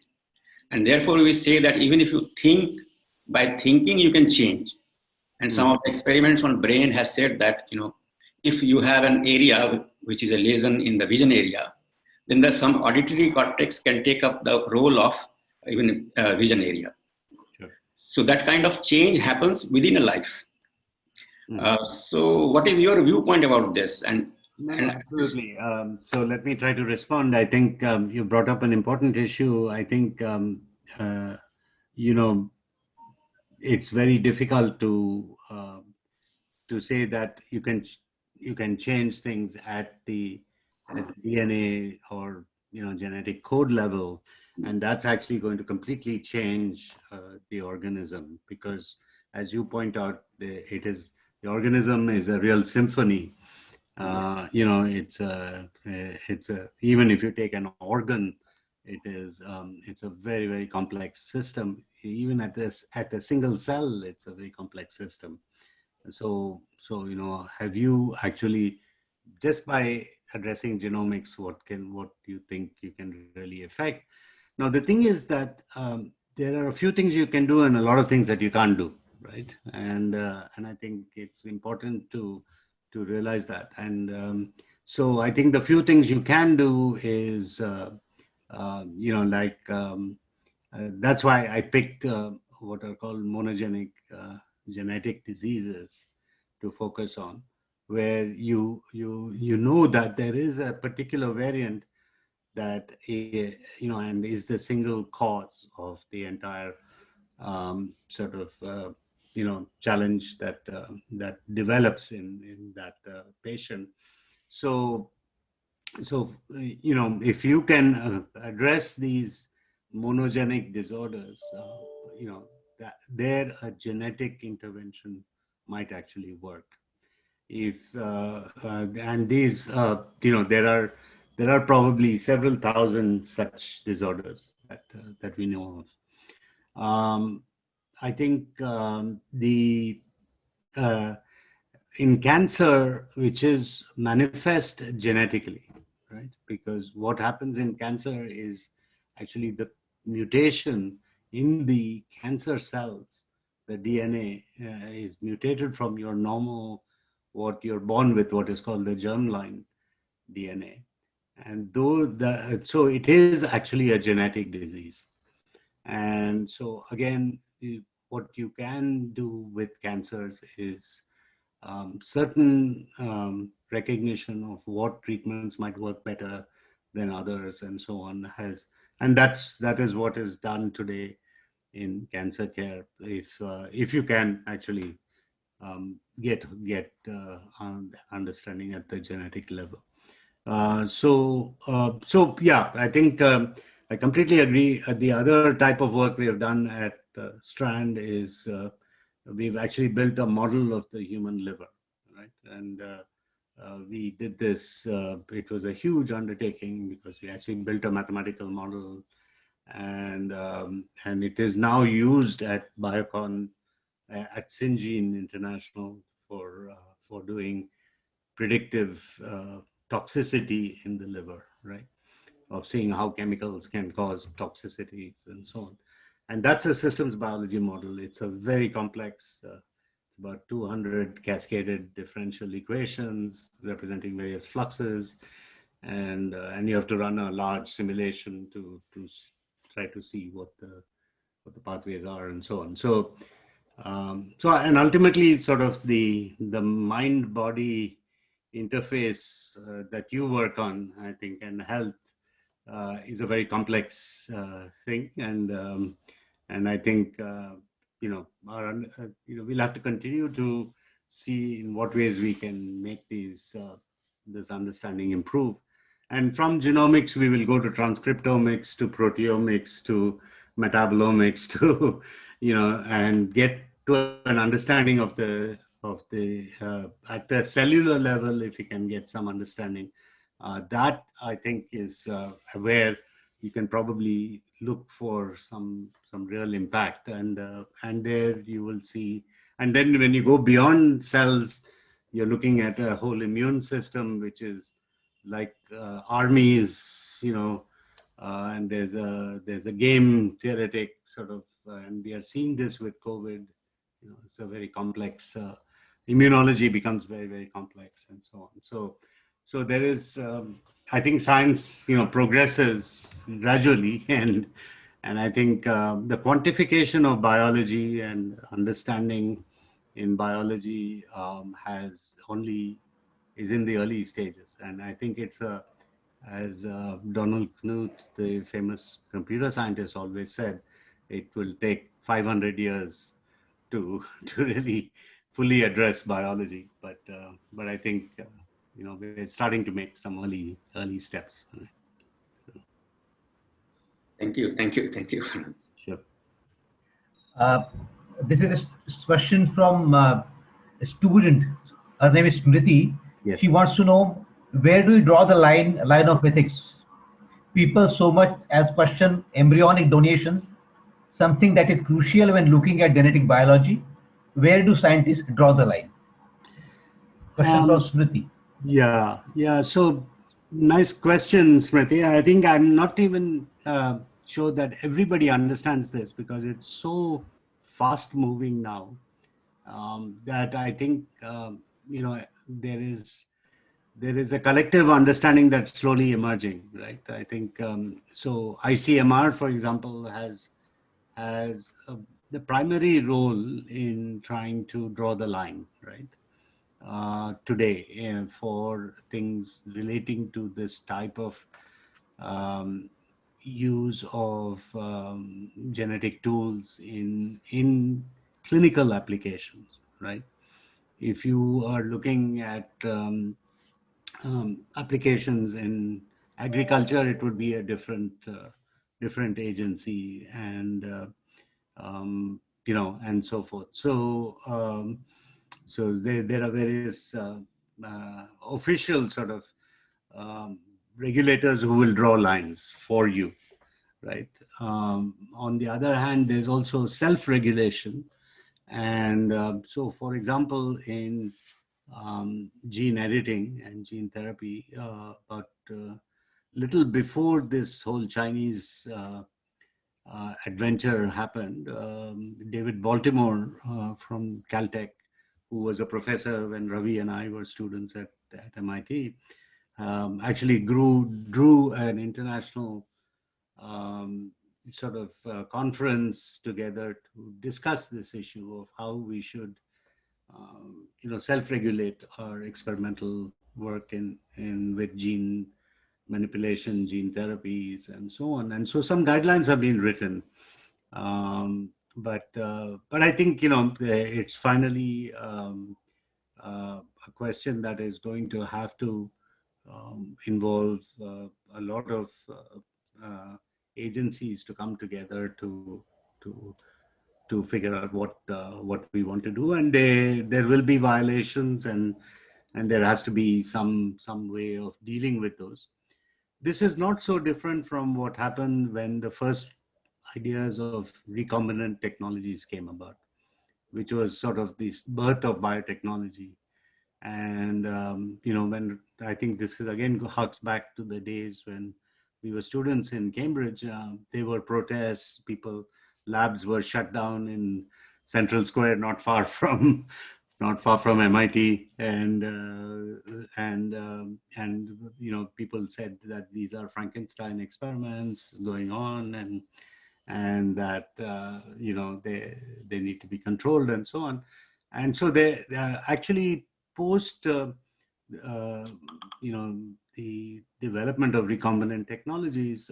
and therefore we say that even if you think, by thinking you can change. And some of the experiments on brain have said that if you have an area which is a lesion in the vision area, then there's some auditory cortex can take up the role of even vision area. Sure. So that kind of change happens within a life. So what is your viewpoint about this? Absolutely. So let me try to respond. I think you brought up an important issue. I think, it's very difficult to say that you can change things at the DNA or genetic code level, and that's actually going to completely change the organism, because as you point out, the organism is a real symphony. It's a even if you take an organ, it's a very, very complex system. Even at a single cell, it's a very complex system. So have you actually, just by addressing genomics, what do you think you can really affect? Now the thing is that there are a few things you can do and a lot of things that you can't do, right? And I think it's important to realize that. And so I think the few things you can do is that's why I picked what are called monogenic genetic diseases to focus on, where you know that there is a particular variant that and is the single cause of the entire sort of challenge that develops in that patient. So if you can address these monogenic disorders, that there a genetic intervention might actually work. If and these there are probably several thousand such disorders that we know of. I think in cancer, which is manifest genetically, right? Because what happens in cancer is actually the mutation in the cancer cells. The DNA is mutated from your normal, what you're born with, what is called the germline DNA. And so it is actually a genetic disease. And so again, what you can do with cancers is certain recognition of what treatments might work better than others, and so on, and that is what is done today in cancer care. If you can actually get understanding at the genetic level. So yeah, I think I completely agree. The other type of work we have done at Strand is we've actually built a model of the human liver, right? And we did this. It was a huge undertaking because we actually built a mathematical model, and it is now used at Biocon at Syngene International for doing predictive toxicity in the liver, right? Of seeing how chemicals can cause toxicities and so on. And that's a systems biology model. It's a very complex, it's about 200 cascaded differential equations representing various fluxes. And you have to run a large simulation to try to see what the pathways are and so on. And ultimately sort of the mind body interface that you work on, I think, and health is a very complex thing, and I think we'll have to continue to see in what ways we can make this understanding improve. And from genomics, we will go to transcriptomics, to proteomics, to metabolomics, to and get to an understanding of the at the cellular level, if you can get some understanding. That I think is where you can probably look for some real impact, and there you will see. And then when you go beyond cells, you're looking at a whole immune system, which is like armies, and there's a game theoretic sort of, and we are seeing this with COVID. It's a very complex. Immunology becomes very, very complex, and so on. So there is, I think science, progresses gradually, and I think the quantification of biology and understanding in biology is in the early stages, and I think it's as Donald Knuth, the famous computer scientist, always said, it will take 500 years to really fully address biology, but I think we're starting to make some early steps. So. Thank you. Sure. This is a question from a student. Her name is Smriti. Yes. She wants to know, where do you draw the line of ethics? People so much as question embryonic donations, something that is crucial when looking at genetic biology. Where do scientists draw the line? Question from Smriti. Yeah. So nice question, Smriti. I think I'm not even sure that everybody understands this, because it's so fast moving now that I think there is a collective understanding that's slowly emerging, right? I think so. ICMR, for example, has the primary role in trying to draw the line, right? Today, for things relating to this type of use of genetic tools in clinical applications, right? If you are looking at applications in agriculture, it would be a different agency, and and so forth. So there are various official sort of regulators who will draw lines for you, right? On the other hand, there's also self-regulation. And so, for example, in gene editing and gene therapy, but little before this whole Chinese adventure happened, David Baltimore from Caltech, who was a professor when Ravi and I were students at MIT, actually drew an international sort of conference together to discuss this issue of how we should self-regulate our experimental work in with gene manipulation, gene therapies, and so on. And so some guidelines have been written, but I think it's finally a question that is going to have to involve a lot of agencies to come together to to figure out what we want to do, and there will be violations, and there has to be some way of dealing with those. This is not so different from what happened when the first ideas of recombinant technologies came about, which was sort of the birth of biotechnology. And when I think this is again harks back to the days when we were students in Cambridge. There were protests, labs were shut down in Central Square, not far from MIT, and people said that these are Frankenstein experiments going on, and that they need to be controlled and so on. And so they actually post the development of recombinant technologies.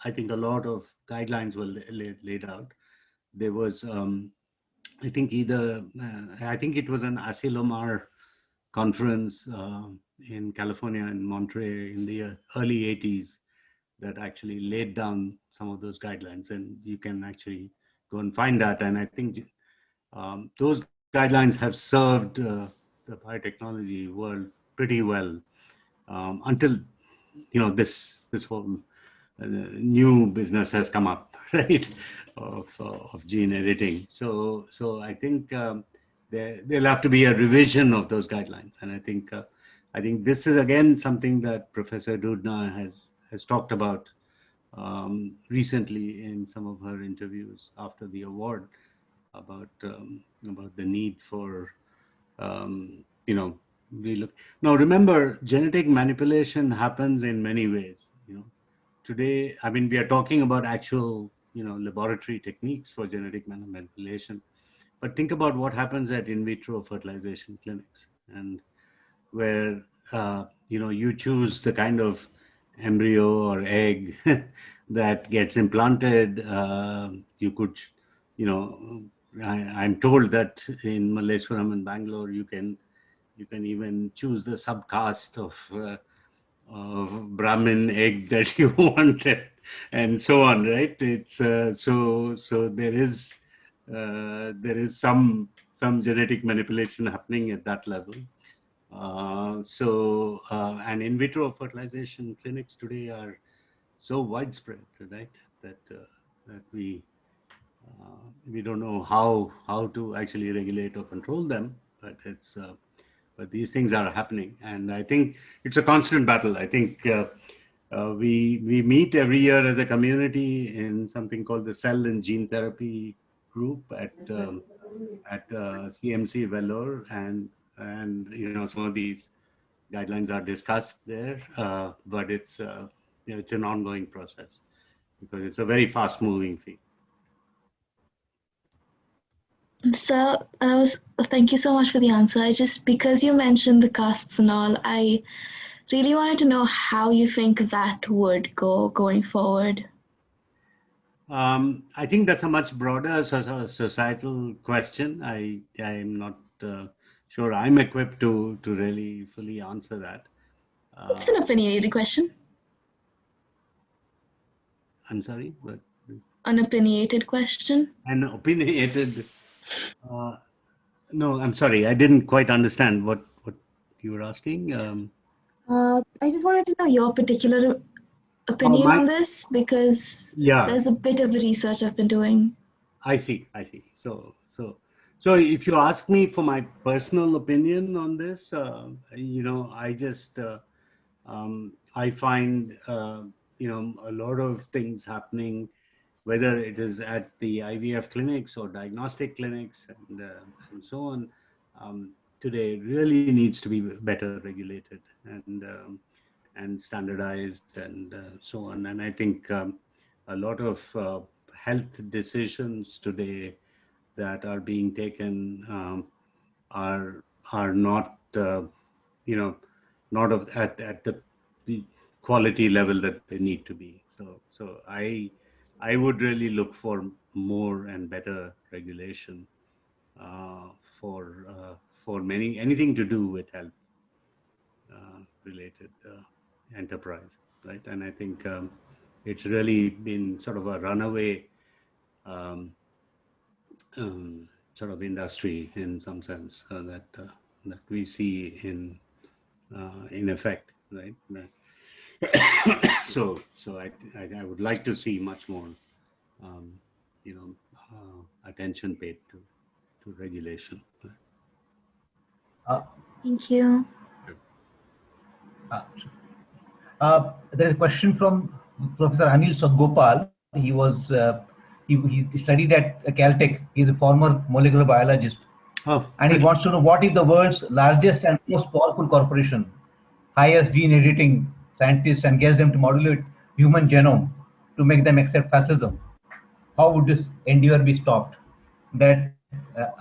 I think a lot of guidelines were laid out. There was I think it was an Asilomar conference in California, in Monterey, in the early 80s, that actually laid down some of those guidelines, and you can actually go and find that. And I think those guidelines have served the biotechnology world pretty well until this whole new business has come up, right, of gene editing. So I think there'll have to be a revision of those guidelines, and I think this is again something that Professor Doudna has talked about recently in some of her interviews after the award, about the need for relook. Now remember, genetic manipulation happens in many ways. Today, I mean, we are talking about actual laboratory techniques for genetic manipulation, but think about what happens at in vitro fertilization clinics, and where you choose the kind of embryo or egg that gets implanted. You could, I'm told that in Malleswaram and Bangalore, you can even choose the subcaste of Brahmin egg that you wanted, and so on, right? It's so there is some genetic manipulation happening at that level. And in vitro fertilization clinics today are so widespread, right, that we don't know how to actually regulate or control them, but but these things are happening, and I think it's a constant battle. I think we meet every year as a community in something called the Cell and Gene Therapy group at CMC Vellore, and some of these guidelines are discussed there, but it's an ongoing process because it's a very fast moving field. So thank you so much for the answer. Because you mentioned the castes and all, I really wanted to know how you think that would go going forward. I think that's a much broader societal question. I'm not sure I'm equipped to really fully answer that. It's an opinionated question. I'm sorry, but an opinionated question. An opinionated. No, I'm sorry. I didn't quite understand what you were asking. I just wanted to know your particular opinion on this, because there's a bit of research I've been doing. I see. So if you ask me for my personal opinion on this, I just I find a lot of things happening, whether it is at the IVF clinics or diagnostic clinics and so on, today really needs to be better regulated and standardized and so on. And I think a lot of health decisions today that are being taken are not not at the quality level that they need to be. So I would really look for more and better regulation for anything to do with health related enterprise, right? And I think it's really been sort of a runaway um, sort of industry in some sense that we see in effect, right? So I would like to see much more, you know, attention paid to regulation. Thank you. There is a question from Professor Anil Sadgopal. He studied at Caltech. He is a former molecular biologist. Oh, and he wants to know what if the world's largest and most powerful corporation hires gene editing scientists and gets them to modulate human genome to make them accept fascism. How would this endeavor be stopped? That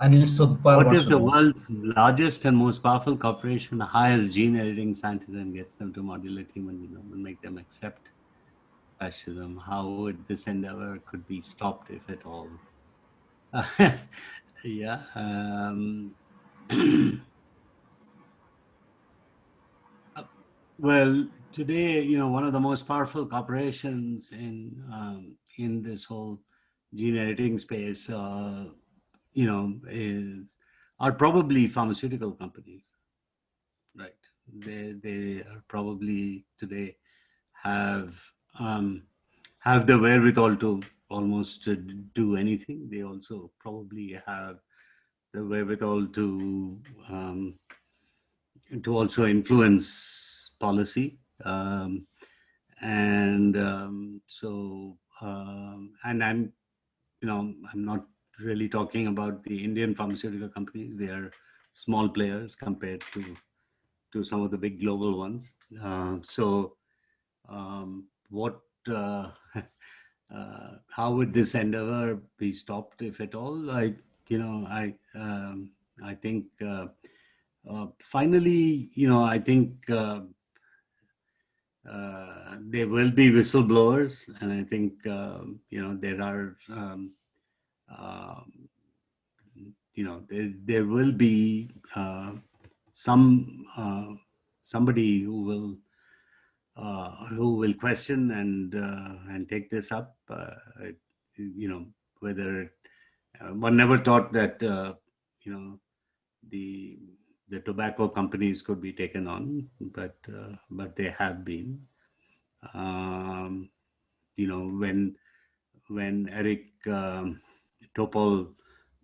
Anil Sadgopal what wants if to the know. world's largest and most powerful corporation hires gene editing scientists and gets them to modulate human genome and make them accept fascism? How would this endeavor could be stopped, if at all? Yeah. Well, today, you know, one of the most powerful corporations in this whole gene editing space, you know, are probably pharmaceutical companies, right? They are probably today have the wherewithal to almost do anything. They also probably have the wherewithal to also influence policy. And I'm, you know, I'm not really talking about the Indian pharmaceutical companies. They are small players compared to some of the big global ones. What how would this endeavor be stopped, if at all? I think finally, you know, I think there will be whistleblowers, and I think you know, there are you know, there will be somebody who will question and take this up. You know, whether one never thought that you know, the tobacco companies could be taken on, but they have been. You know, when Eric Topol,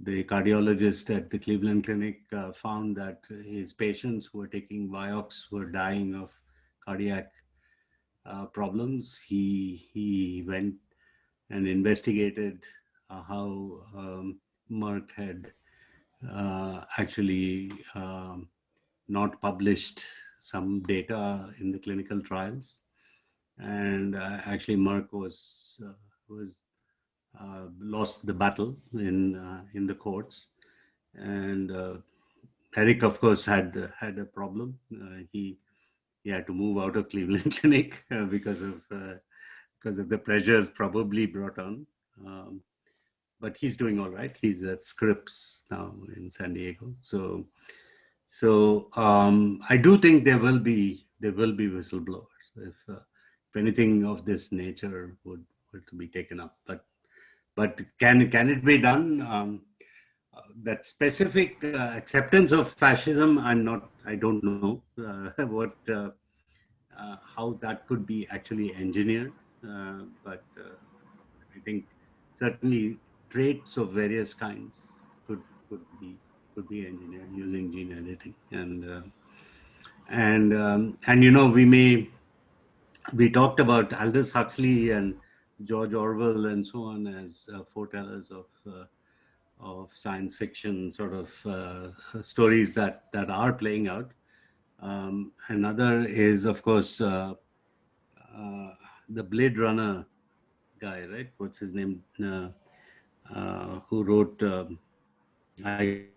the cardiologist at the Cleveland Clinic, found that his patients who were taking Vioxx were dying of cardiac problems, he went and investigated how Merck had actually not published some data in the clinical trials, and actually Merck was lost the battle in the courts, and Eric, of course, had a problem. He had to move out of Cleveland Clinic because of the pressures probably brought on. But he's doing all right. He's at Scripps now in San Diego. So I do think there will be whistleblowers if anything of this nature would to be taken up. But can it be done? That specific acceptance of fascism, I don't know how that could be actually engineered. But I think certainly traits of various kinds could be engineered using gene editing, and you know, we talked about Aldous Huxley and George Orwell and so on as foretellers of science fiction sort of stories that are playing out. Another is, of course, the Blade Runner guy, right? What's his name? Who wrote I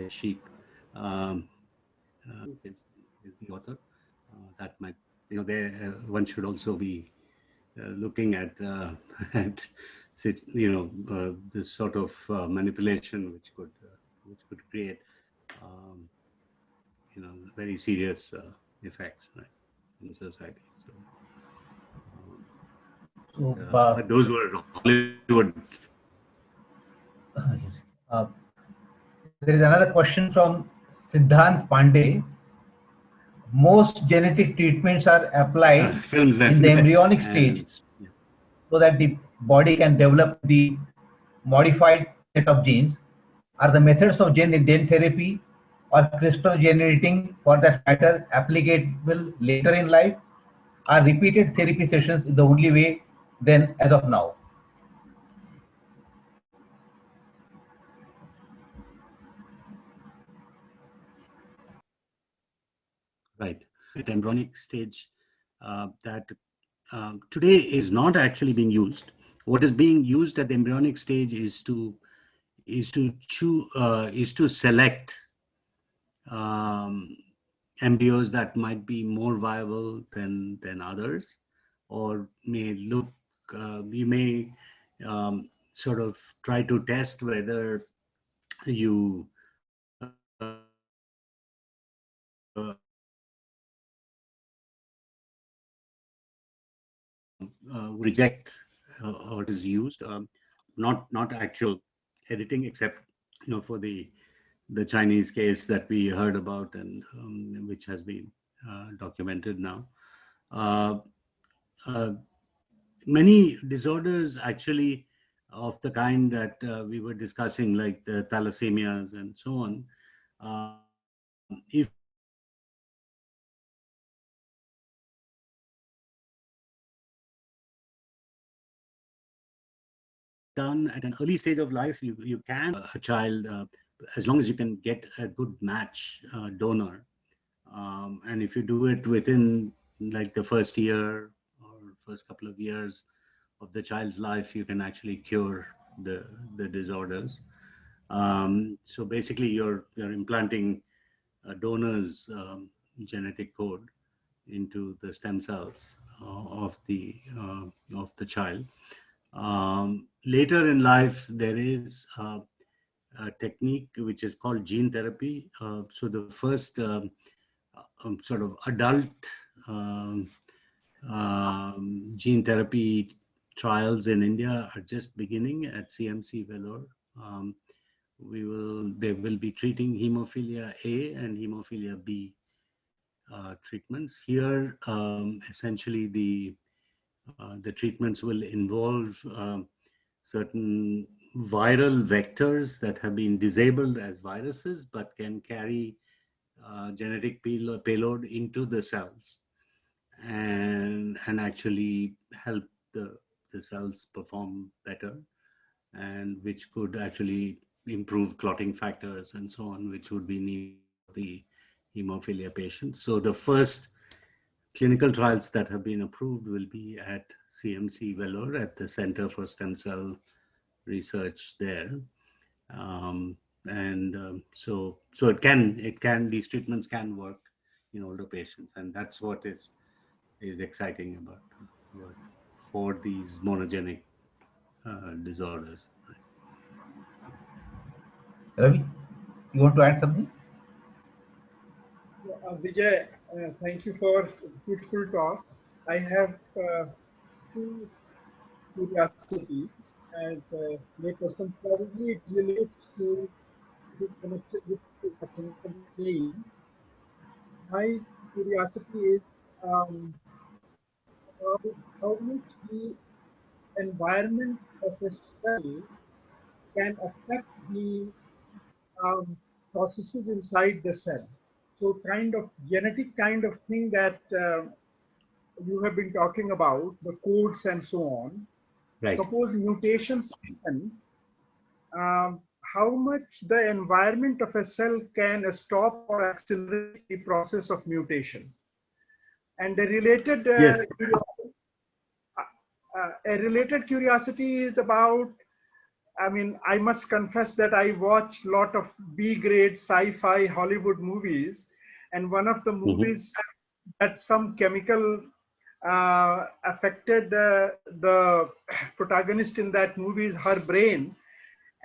Sheep. Is the author. That might, you know, there one should also be looking at at you know, this sort of manipulation which could create very serious effects, right, in society. But those were Hollywood. There is another question from Siddhant Pandey. Most genetic treatments are applied Films in the embryonic stage so that the body can develop the modified set of genes. Are the methods of gene therapy or CRISPR gene editing, for that matter, applicable later in life? Are repeated therapy sessions the only way then as of now? Right. At embryonic stage, that today is not actually being used. What is being used at the embryonic stage is to select embryos that might be more viable than others, or may look. You may sort of try to test whether you reject what is used, not actual editing, except for the Chinese case that we heard about, and which has been documented now. Many disorders actually of the kind that we were discussing, like the thalassemias and so on, if done at an early stage of life, you can a child, as long as you can get a good match donor, and if you do it within like the first year or first couple of years of the child's life, you can actually cure the disorders. So basically, you're implanting a donor's genetic code into the stem cells of the child. Later in life, there is a technique which is called gene therapy. So the first sort of adult gene therapy trials in India are just beginning at CMC Vellore. They will be treating hemophilia A and hemophilia B treatments. Here, essentially the treatments will involve certain viral vectors that have been disabled as viruses, but can carry genetic payload into the cells and actually help the cells perform better, and which could actually improve clotting factors and so on, which would be needed for the hemophilia patients. So the first clinical trials that have been approved will be at CMC Vellore, at the Center for Stem Cell Research there. So these treatments can work in older patients, and that's what is exciting about for these monogenic disorders. Ravi, you want to add something? Vijay, thank you for beautiful talk. I have two curiosities as a layperson. Probably it relates to this connected with the clinical chain. My curiosity is how much the environment of a cell can affect the processes inside the cell. So kind of genetic kind of thing that you have been talking about, the codes and so on. Right. Suppose mutations happen, how much the environment of a cell can stop or accelerate the process of mutation. And a related, yes. A related curiosity is about, I mean, I must confess that I watch a lot of B-grade sci-fi Hollywood movies, and one of the movies that some chemical affected the protagonist in that movie is her brain,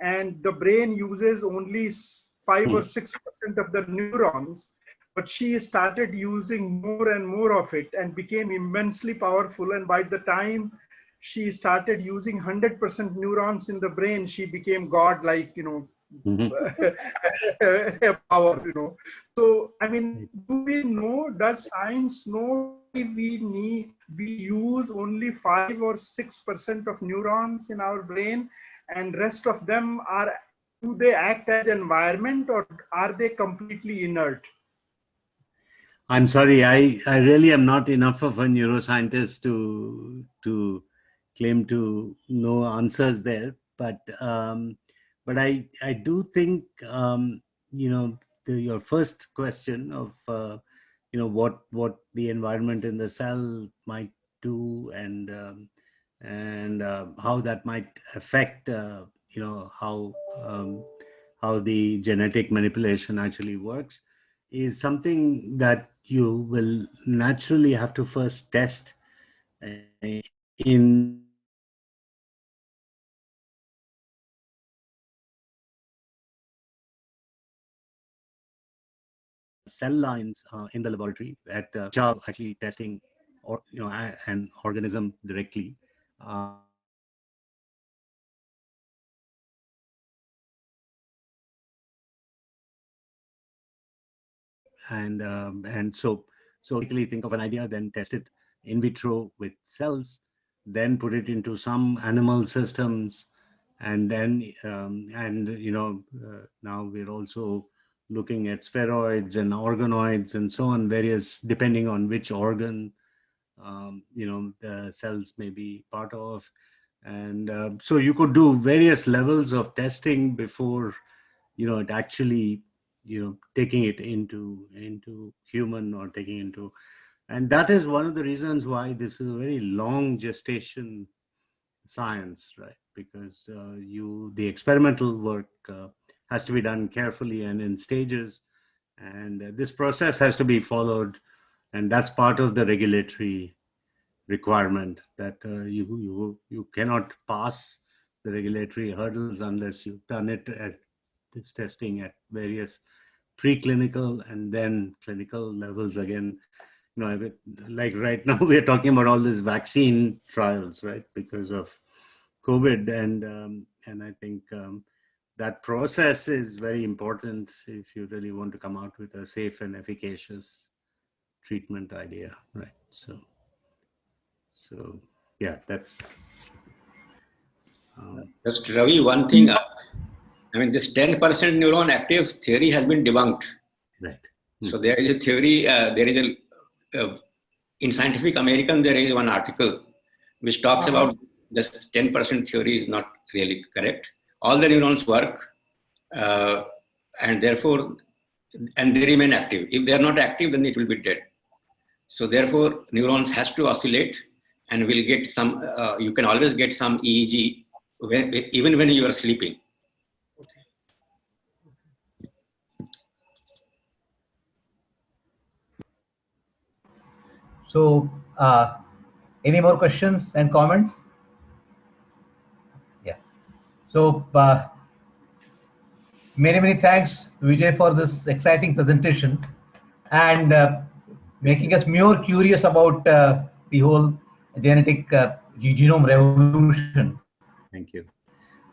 and the brain uses only 5 or 6% of the neurons, but she started using more and more of it and became immensely powerful. And by the time she started using 100% neurons in the brain, she became God-like, power, So, I mean, do we know, does science know we use only 5 or 6% of neurons in our brain, and rest of them do they act as environment, or are they completely inert? I'm sorry, I really am not enough of a neuroscientist to claim to know answers there, but I do think your first question of what the environment in the cell might do, and how that might affect how the genetic manipulation actually works, is something that you will naturally have to first test in cell lines in the laboratory which are actually testing or an organism directly. And so basically think of an idea, then test it in vitro with cells, then put it into some animal systems, and then now we're also looking at spheroids and organoids and so on, various, depending on which organ the cells may be part of. And so you could do various levels of testing before it actually taking it into human, or taking into. And that is one of the reasons why this is a very long gestation science, right? Because the experimental work has to be done carefully and in stages, and this process has to be followed, and that's part of the regulatory requirement, that you cannot pass the regulatory hurdles unless you've done it at this testing at various preclinical and then clinical levels again. Like right now we're talking about all these vaccine trials, right, because of COVID, and I think that process is very important if you really want to come out with a safe and efficacious treatment idea, right? So yeah, that's Just Ravi, one thing. I mean, this 10% neuron active theory has been debunked. right. So there is a theory. In Scientific American, there is one article which talks about this 10% theory is not really correct. All the neurons work, and therefore, and they remain active. If they are not active, then it will be dead. So therefore, neurons has to oscillate, and will get some. You can always get some EEG even when you are sleeping. So, any more questions and comments? Yeah. So, many thanks, Vijay, for this exciting presentation, and making us more curious about the whole genetic genome revolution. Thank you.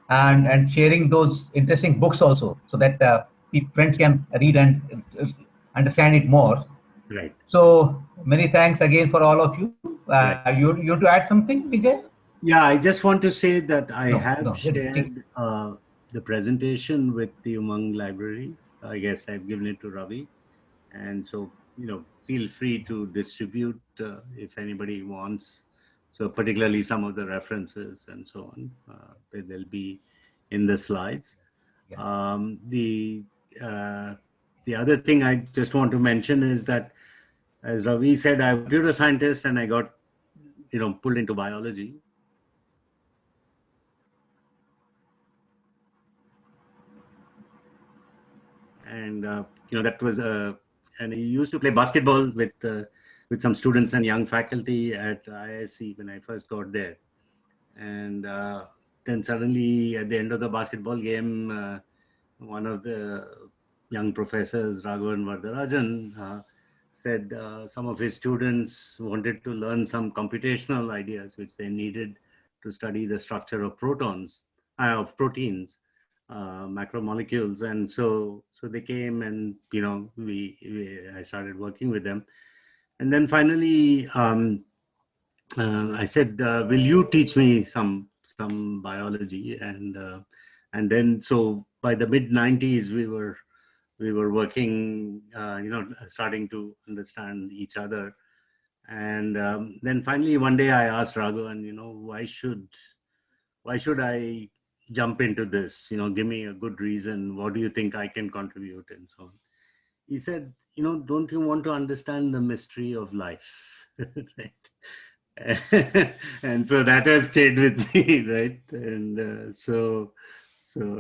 And sharing those interesting books also, so that friends can read and understand it more. Right. So many thanks again for all of you. Right. You want to add something, Vijay? Yeah, I just want to say that I have shared the presentation with the Umang library. I guess I've given it to Ravi, and so feel free to distribute if anybody wants. So particularly some of the references and so on, they'll be in the slides. Yeah. The other thing I just want to mention is that, as Ravi said, I'm a computer scientist and I got pulled into biology. And that was and I used to play basketball with some students and young faculty at IISc when I first got there. And then suddenly at the end of the basketball game, one of the young professors, Raghavan Vardarajan, said some of his students wanted to learn some computational ideas which they needed to study the structure of of proteins, macromolecules, and so they came, and I started working with them, and then finally I said, "Will you teach me some biology?" And then so by the mid '90s we were working, starting to understand each other. And then finally one day I asked Raghavan, why should I jump into this? Give me a good reason. What do you think I can contribute, and so on. He said, don't you want to understand the mystery of life? Right. And so that has stayed with me, right? And so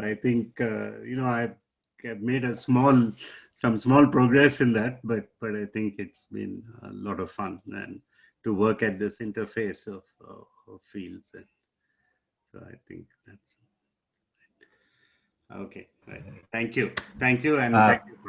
I think I've made some small progress in that, but I think it's been a lot of fun and to work at this interface of fields. And so I think that's okay. Right. Thank you, and thank you for